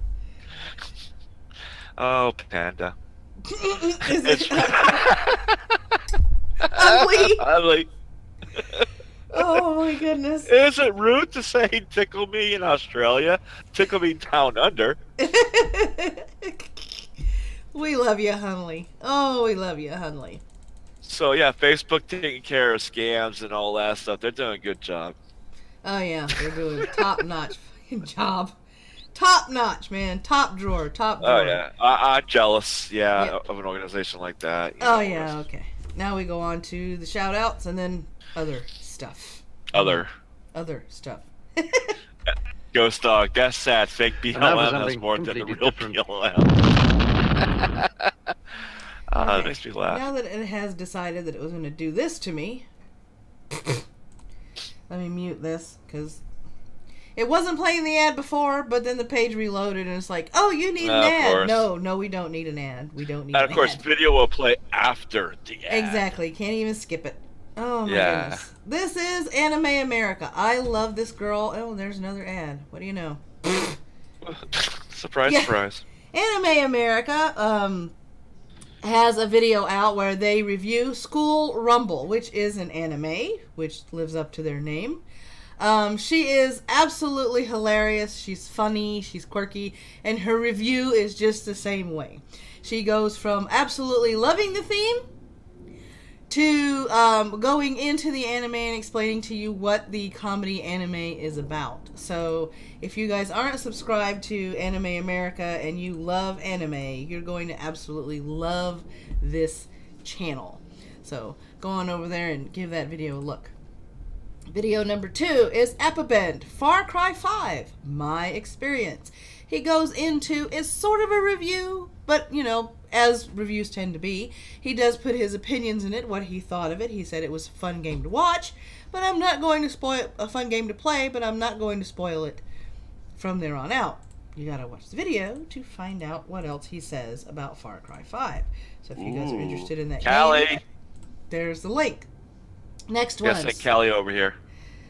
Oh, Panda. Ugly. Oh my goodness. Is it rude to say tickle me in Australia? Tickle me down under. We love you, HUNLIE. Oh, we love you, HUNLIE. So yeah, Facebook taking care of scams and all that stuff. They're doing a good job. Oh yeah, they're doing a top-notch fucking job. Top-notch, man. Top drawer. Oh yeah, I'm jealous. Yeah, of an organization like that. Yeah, okay. Now we go on to the shout-outs and then other stuff. Other stuff. Ghost Dog, that's sad. Fake BLM has more than the real BLM. That makes me laugh. Now that it has decided that it was going to do this to me, let me mute this, because it wasn't playing the ad before, but then the page reloaded and it's like, oh, you need an ad. No, we don't need an ad. We don't need an ad. And of course, video will play after the ad. Exactly. Can't even skip it. Oh my goodness. This is Anime America. I love this girl. Oh, there's another ad. What do you know? Surprise, surprise. Anime America has a video out where they review School Rumble, which is an anime, which lives up to their name. She is absolutely hilarious. She's funny, she's quirky, and her review is just the same way. She goes from absolutely loving the theme to going into the anime and explaining to you what the comedy anime is about. So if you guys aren't subscribed to Anime America and you love anime, you're going to absolutely love this channel. So go on over there and give that video a look. Video number 2 is Appabend, Far Cry 5, My Experience. He goes into, it's sort of a review, but, you know, as reviews tend to be, he does put his opinions in it, what he thought of it. He said it was a fun game to watch, but I'm not going to spoil a fun game to play, but I'm not going to spoil it from there on out. You gotta watch the video to find out what else he says about Far Cry 5. So if you guys are interested in that game, there's the link. Next one. Yes, Callie over here.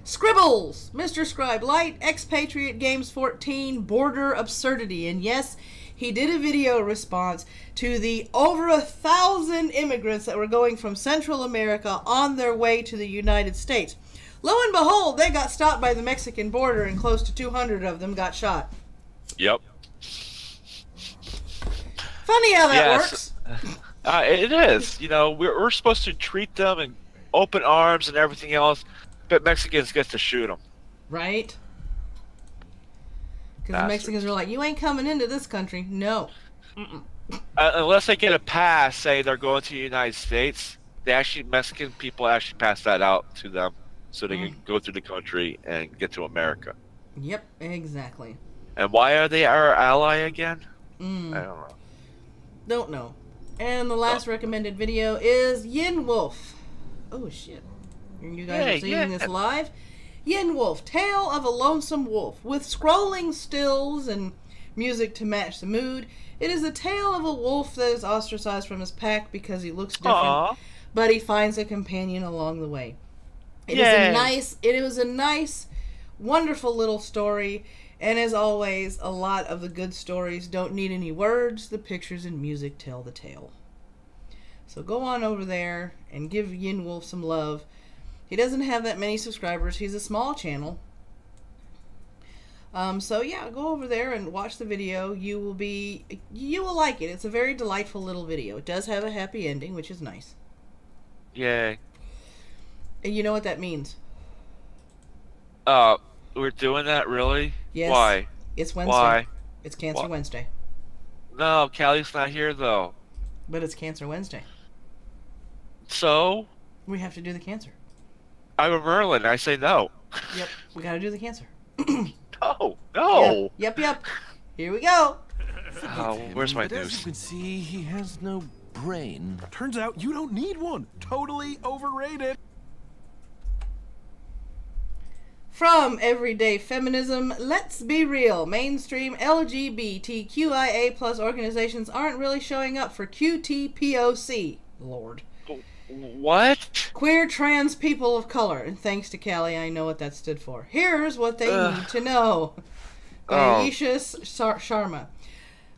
Scribbles, Mr. Scribe Light, Expatriate Games 14, Border Absurdity. And yes, he did a video response to the over 1,000 immigrants that were going from Central America on their way to the United States. Lo and behold, they got stopped by the Mexican border and close to 200 of them got shot. Yep. Funny how that works. It is. You know, we're supposed to treat them in open arms and everything else, but Mexicans get to shoot them. Right? Because the Mexicans are like, you ain't coming into this country. No. Unless they get a pass, say they're going to the United States, Mexican people actually pass that out to them so they can go through the country and get to America. Yep, exactly. And why are they our ally again? I don't know. Don't know. And the last recommended video is Yin Wolf. Oh, shit. You guys are seeing this live? Yin Wolf, Tale of a Lonesome Wolf, with scrolling stills and music to match the mood. It is a tale of a wolf that is ostracized from his pack because he looks different, but he finds a companion along the way. It was a nice, wonderful little story, and as always, a lot of the good stories don't need any words. The pictures and music tell the tale. So go on over there and give Yin Wolf some love. He doesn't have that many subscribers. He's a small channel. So yeah, go over there and watch the video. You will like it. It's a very delightful little video. It does have a happy ending, which is nice. Yay. And you know what that means? We're doing that, really? Yes. Why? It's Wednesday. Why? It's Cancer Wednesday. No, Callie's not here, though. But it's Cancer Wednesday. So? We have to do the cancer. I'm a Merlin. I say no. Yep, we gotta do the cancer. No. Yep. Here we go. Where's my But as news? you can see, he has no brain. Turns out you don't need one. Totally overrated. From Everyday Feminism, let's be real. Mainstream LGBTQIA plus organizations aren't really showing up for QTPOC. Lord. What? Queer trans people of color. And thanks to Callie, I know what that stood for. Here's what they need to know. Aisha Sharma.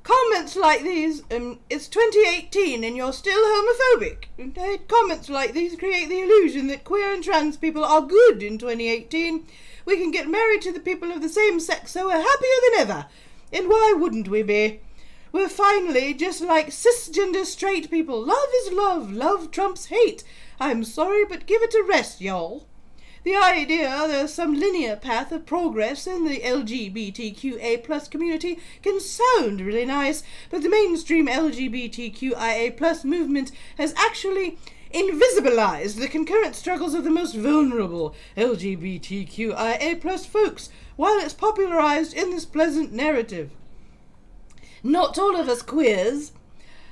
Comments like these, it's 2018 and you're still homophobic. Comments like these create the illusion that queer and trans people are good in 2018. We can get married to the people of the same sex, so we're happier than ever. And why wouldn't we be? We're finally just like cisgender straight people. Love is love. Love trumps hate. I'm sorry, but give it a rest, y'all. The idea there's some linear path of progress in the LGBTQA plus community can sound really nice, but the mainstream LGBTQIA plus movement has actually invisibilized the concurrent struggles of the most vulnerable LGBTQIA plus folks, while it's popularized in this pleasant narrative. Not all of us queers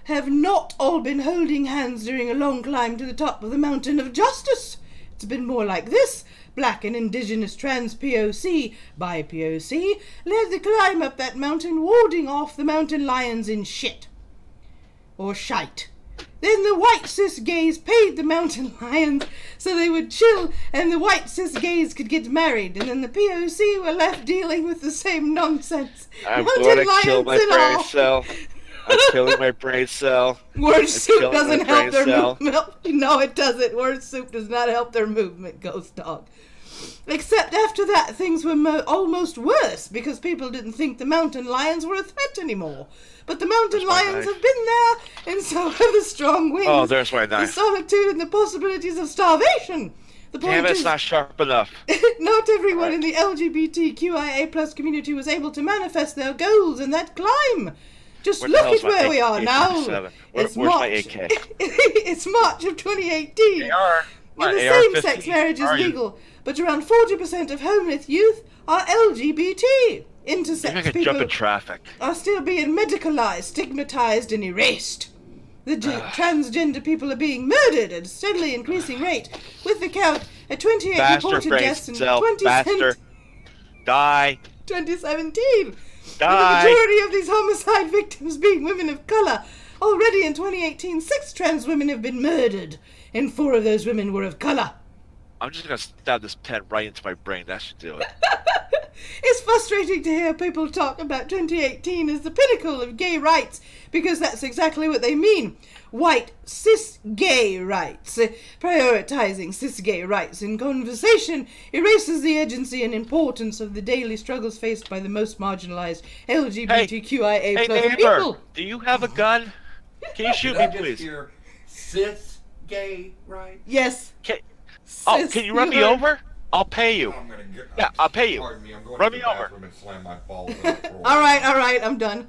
have not all been holding hands during a long climb to the top of the mountain of justice. It's been more like this. Black and indigenous trans POC, by POC, led the climb up that mountain, warding off the mountain lions in shit. Or shite. Then the white cis gays paid the mountain lions so they would chill and the white cis gays could get married. And then the POC were left dealing with the same nonsense. I'm going to kill my brain cell. I'm killing my brain cell. Word soup doesn't help their movement. No, it doesn't. Word soup does not help their movement, Ghost Dog. Except after that, things were almost worse because people didn't think the mountain lions were a threat anymore. But the mountain lions have been there, and so have the strong winds. Oh, there's my knife. The solitude and the possibilities of starvation. The point Damn, is, it's not sharp enough. Not everyone in the LGBTQIA+ community was able to manifest their goals in that climb. Just look at where we are now. Where's my AK? It's March of 2018. AR. And the same-sex marriage is legal, but around 40% of homeless youth are LGBT. Intersex people jump in traffic. Are still being medicalized, stigmatized, and erased. The transgender people are being murdered at a steadily increasing rate, with the count at 28 reported deaths in 2017. Die. 2017. Die. The majority of these homicide victims being women of color. Already in 2018, 6 trans women have been murdered, and 4 of those women were of color. I'm just going to stab this pen right into my brain. That should do it. It's frustrating to hear people talk about 2018 as the pinnacle of gay rights, because that's exactly what they mean. White, cis-gay rights. Prioritizing cis-gay rights in conversation erases the agency and importance of the daily struggles faced by the most marginalized LGBTQIA+ neighbor, people. Do you have a gun? Can you shoot me, please? Cis-gay rights? Yes. Can you run me over? I'll pay you. Yeah, I'll pay you. Pardon me, I'm going Run to me the over. bathroom and slam my balls in the floor. All right, I'm done.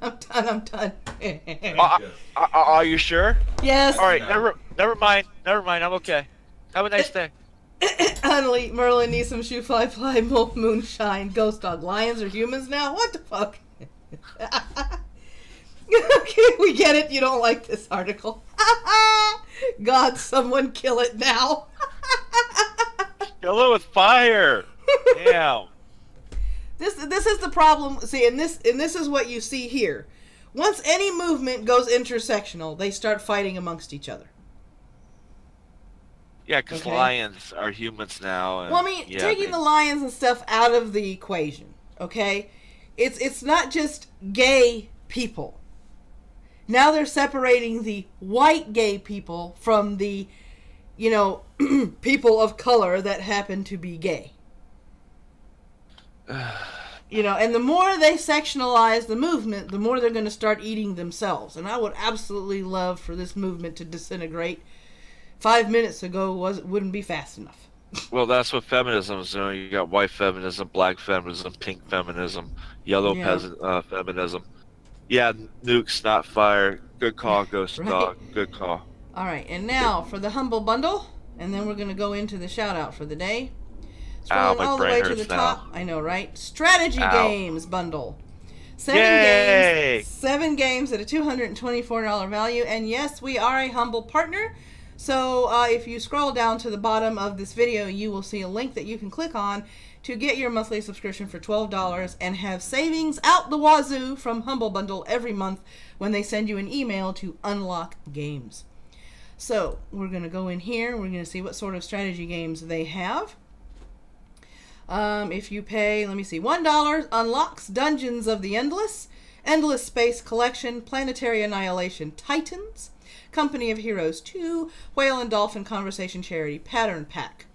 Are you sure? Yes. All right, never mind. I'm okay. Have a nice day. HUNLIE, Merlin needs some shoe fly, moonshine, Ghost Dog. Lions are humans now? What the fuck? Okay, we get it. You don't like this article. God, someone kill it now. Kill it with fire. Damn. This is the problem. See, and this is what you see here. Once any movement goes intersectional, they start fighting amongst each other. Yeah, because lions are humans now. And, well, I mean, taking the lions and stuff out of the equation, okay? It's not just gay people. Now they're separating the white gay people from the, people of color that happen to be gay. And the more they sectionalize the movement, the more they're going to start eating themselves. And I would absolutely love for this movement to disintegrate. 5 minutes ago wouldn't be fast enough. Well, that's what feminism is doing. You got white feminism, black feminism, pink feminism, yellow peasant feminism. Yeah, nukes, not fire. Good call, Ghost Dog. Good call. All right, and now for the Humble Bundle, and then we're going to go into the shout-out for the day. Scrolling all the way to the top. I know, right? Strategy Games Bundle. 7 games at a $224 value, and yes, we are a Humble partner. So if you scroll down to the bottom of this video, you will see a link that you can click on to get your monthly subscription for $12 and have savings out the wazoo from Humble Bundle every month when they send you an email to unlock games. So we're going to go in here. We're going to see what sort of strategy games they have. If you pay, let me see, $1 unlocks Dungeons of the Endless, Endless Space Collection, Planetary Annihilation Titans, Company of Heroes 2, Whale and Dolphin Conversation Charity Pattern Pack.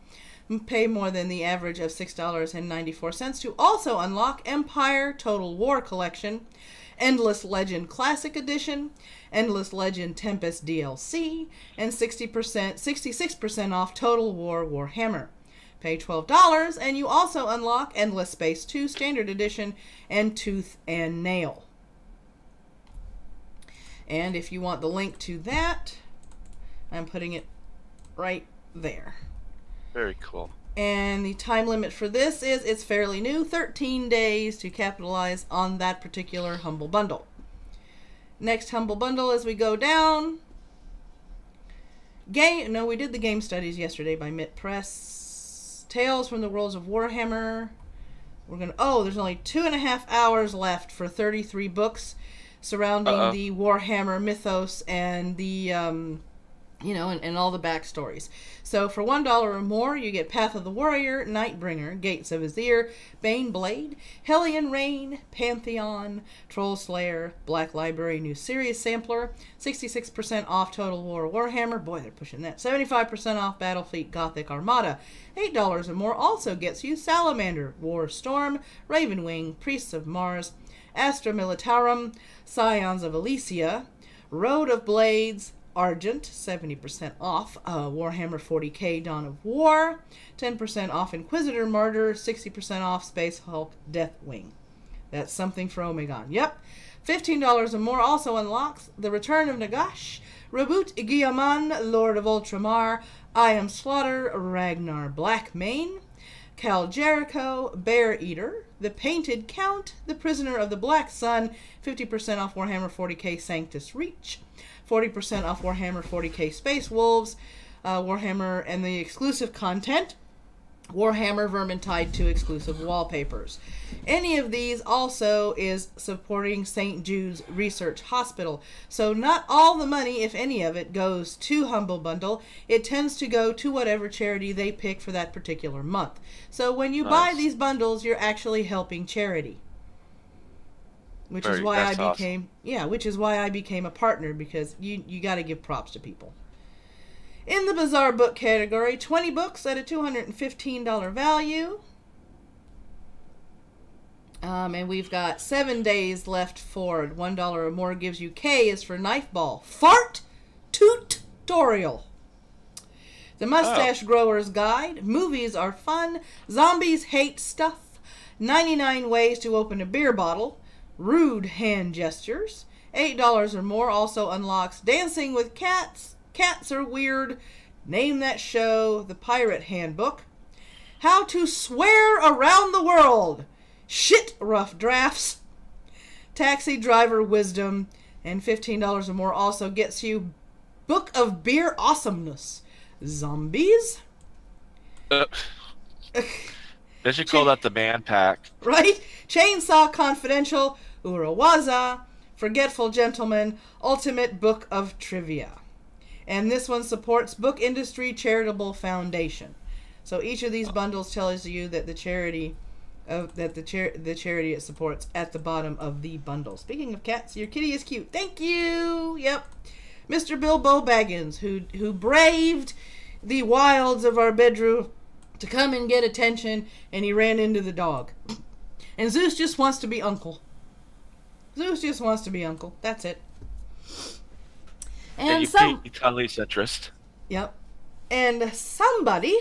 Pay more than the average of $6.94 to also unlock Empire Total War Collection, Endless Legend Classic Edition, Endless Legend Tempest DLC, and 66% off Total War Warhammer. Pay $12 and you also unlock Endless Space 2 Standard Edition and Tooth and Nail. And if you want the link to that, I'm putting it right there. Very cool. And the time limit for this is, it's fairly new, 13 days to capitalize on that particular Humble Bundle. Next Humble Bundle as we go down. We did the game studies yesterday by Mitt Press. Tales from the Worlds of Warhammer. There's only 2.5 hours left for 33 books surrounding the Warhammer mythos and the You know, and all the backstories. So for $1 or more, you get Path of the Warrior, Nightbringer, Gates of Azir, Bane Blade, Hellion Rain, Pantheon, Troll Slayer, Black Library New Series Sampler, 66% off Total War Warhammer, boy they're pushing that, 75% off Battlefleet Gothic Armada. $8 or more also gets you Salamander, War Storm, Ravenwing, Priests of Mars, Astra Militarum, Scions of Elysia, Road of Blades, Argent, 70% off, Warhammer 40k Dawn of War, 10% off Inquisitor Martyr, 60% off Space Hulk Deathwing. That's something for Omegon. Yep. $15 or more also unlocks The Return of Nagash, Reboot Guilliman, Lord of Ultramar, I Am Slaughter, Ragnar Blackmane, Cal Jericho, Bear Eater, The Painted Count, The Prisoner of the Black Sun, 50% off Warhammer 40k Sanctus Reach, 40% off Warhammer 40k Space Wolves, Warhammer and the exclusive content, Warhammer Vermintide 2 exclusive wallpapers. Any of these also is supporting St. Jude's Research Hospital. So not all the money, if any of it, goes to Humble Bundle. It tends to go to whatever charity they pick for that particular month. So when you buy these bundles, you're actually helping charity. Which is why I became which is why I became a partner, because you got to give props to people. In the bizarre book category, 20 books at a $215 value. And we've got 7 days left for it. $1 or more gives you K is for Knife Ball. Fart Tutorial. The Mustache Grower's Guide. Movies are fun. Zombies hate stuff. 99 ways to open a beer bottle. Rude hand gestures. $8 or more also unlocks Dancing with Cats. Cats are weird. Name that show. The Pirate Handbook. How to swear around the world. Shit rough drafts. Taxi driver wisdom. And $15 or more also gets you Book of Beer Awesomeness. Zombies. They should call that the man pack. Right? Chainsaw Confidential. Urawaza, Forgetful Gentleman, Ultimate Book of Trivia. And this one supports Book Industry Charitable Foundation. So each of these bundles tells you that the charity it supports at the bottom of the bundle. Speaking of cats, your kitty is cute. Thank you. Yep. Mr. Bilbo Baggins, who braved the wilds of our bedroom to come and get attention, and he ran into the dog. And Zeus just wants to be uncle. Zeus just wants to be uncle. That's it. And you piqued HUNLIE's interest. Yep. And somebody,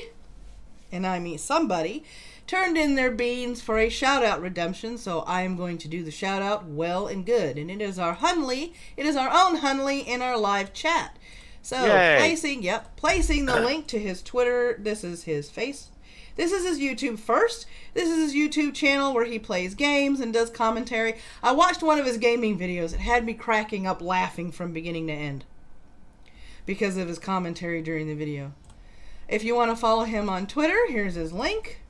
and I mean somebody, turned in their beans for a shout-out redemption, so I am going to do the shout-out well and good. And it is our HUNLIE. It is our own HUNLIE in our live chat. So, placing the link to his Twitter. This is his face. This is his YouTube first. This is his YouTube channel where he plays games and does commentary. I watched one of his gaming videos. It had me cracking up laughing from beginning to end because of his commentary during the video. If you want to follow him on Twitter, here's his link.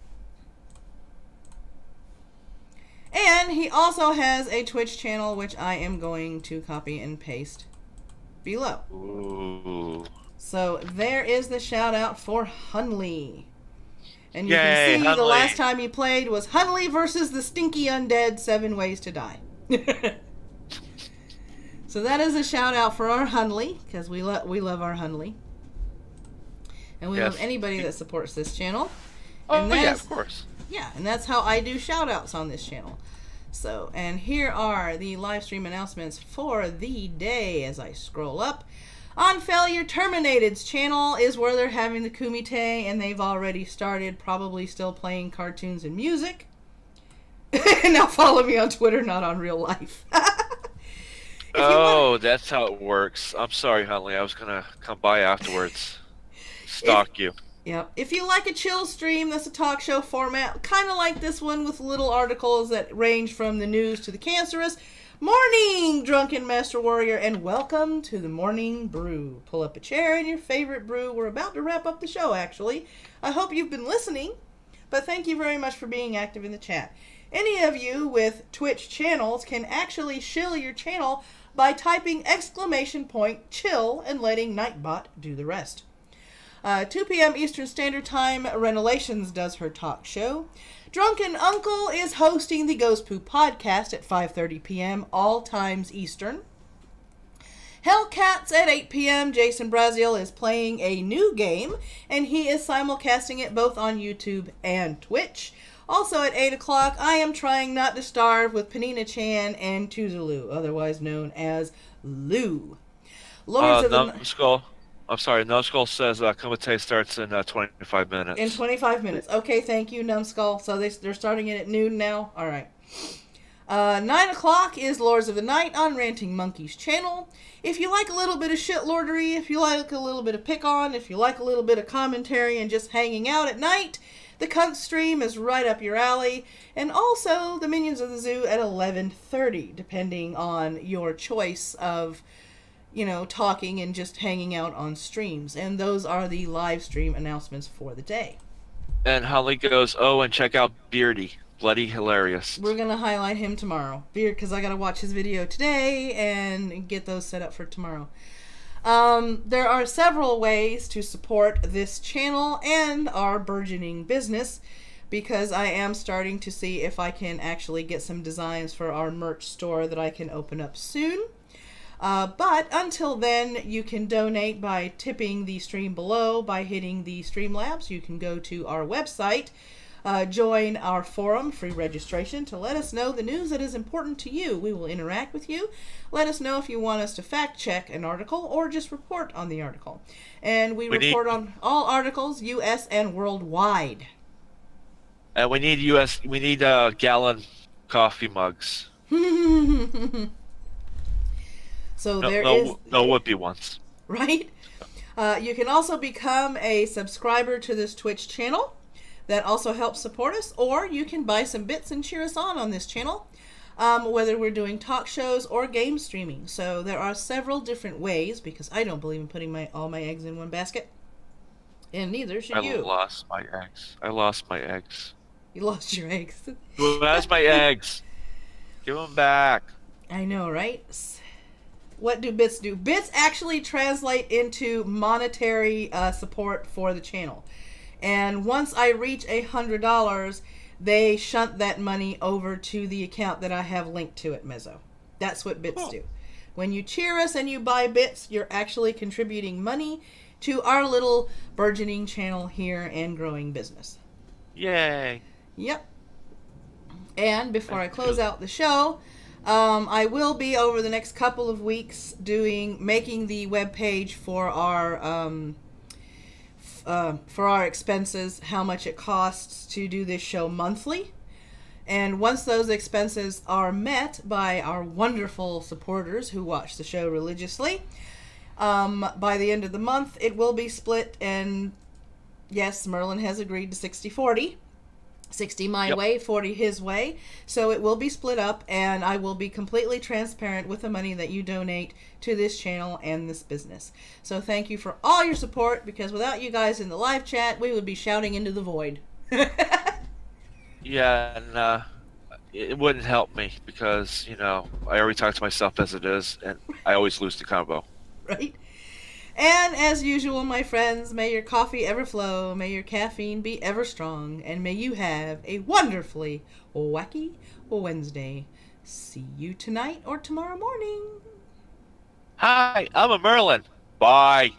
And he also has a Twitch channel, which I am going to copy and paste below. Ooh. So there is the shout out for HUNLIE. And you Yay, can see HUNLIE. The last time he played was HUNLIE versus the Stinky Undead 7 Ways to Die. So that is a shout out for our HUNLIE, because we love our HUNLIE. And we love anybody that supports this channel. Oh, yeah, of course. Yeah, and that's how I do shout outs on this channel. So, and here are the live stream announcements for the day as I scroll up. On Failure Terminated's channel is where they're having the Kumite, and they've already started, probably still playing cartoons and music. Now follow me on Twitter, not on real life. That's how it works. I'm sorry, HUNLIE. I was going to come by afterwards. Stalk you. Yeah. If you like a chill stream, that's a talk show format, kind of like this one with little articles that range from the news to the cancerous. Morning, Drunken Master Warrior, and welcome to the Morning Brew. Pull up a chair and your favorite brew. We're about to wrap up the show, actually. I hope you've been listening, but thank you very much for being active in the chat. Any of you with Twitch channels can actually shill your channel by typing !chill and letting Nightbot do the rest. 2 p.m. Eastern Standard Time, Wrenilations does her talk show. Drunken Uncle is hosting the Ghost Poo Podcast at 5:30 p.m. all times Eastern. Hellcats at 8 p.m. Jason Brazeal is playing a new game, and he is simulcasting it both on YouTube and Twitch. Also at 8 o'clock, I am trying not to starve with PeninaChan and Tuzulu, otherwise known as Lou. Numbskull. I'm sorry, Numbskull says Kumite starts in 25 minutes. In 25 minutes. Okay, thank you, Numbskull. So they're starting it at noon now? All right. 9 o'clock is Lords of the Night on Ranting Monkey's channel. If you like a little bit of shitlordery, if you like a little bit of pick-on, if you like a little bit of commentary and just hanging out at night, the Cuntstream is right up your alley. And also the Minions of the Zoo at 11:30, depending on your choice of, you know, talking and just hanging out on streams. And those are the live stream announcements for the day. And HUNLIE goes, oh, and check out Beardy. Bloody hilarious. We're going to highlight him tomorrow. Beard, because I got to watch his video today and get those set up for tomorrow. There are several ways to support this channel and our burgeoning business, because I am starting to see if I can actually get some designs for our merch store that I can open up soon. But until then, you can donate by tipping the stream below by hitting the Streamlabs. You can go to our website, join our forum, free registration, to let us know the news that is important to you. We will interact with you. Let us know if you want us to fact check an article or just report on the article. And we report on all articles, US and worldwide. And we need gallon coffee mugs. So no whoopee ones. Right? You can also become a subscriber to this Twitch channel. That also helps support us, or you can buy some bits and cheer us on this channel, whether we're doing talk shows or game streaming. So there are several different ways, because I don't believe in putting all my eggs in one basket, and neither should you. I lost my eggs. I lost my eggs. You lost your eggs. Who has my eggs? Give them back. I know, right? What do bits do? Bits actually translate into monetary support for the channel. And once I reach $100, they shunt that money over to the account that I have linked to it, Mezzo. That's what bits do. When you cheer us and you buy bits, you're actually contributing money to our little burgeoning channel here and growing business. Yay. Yep. And before I close out the show, I will be over the next couple of weeks making the webpage for our expenses, how much it costs to do this show monthly. And once those expenses are met by our wonderful supporters who watch the show religiously, by the end of the month, it will be split. And yes, Merlin has agreed to 60-40. 60 my way, 40 his way. So it will be split up, and I will be completely transparent with the money that you donate to this channel and this business. So thank you for all your support, because without you guys in the live chat, we would be shouting into the void. Yeah, and it wouldn't help me, because, you know, I already talked to myself as it is, and I always lose the combo. Right? And as usual, my friends, may your coffee ever flow, may your caffeine be ever strong, and may you have a wonderfully wacky Wednesday. See you tonight or tomorrow morning. Hi, I'm a Merlin. Bye.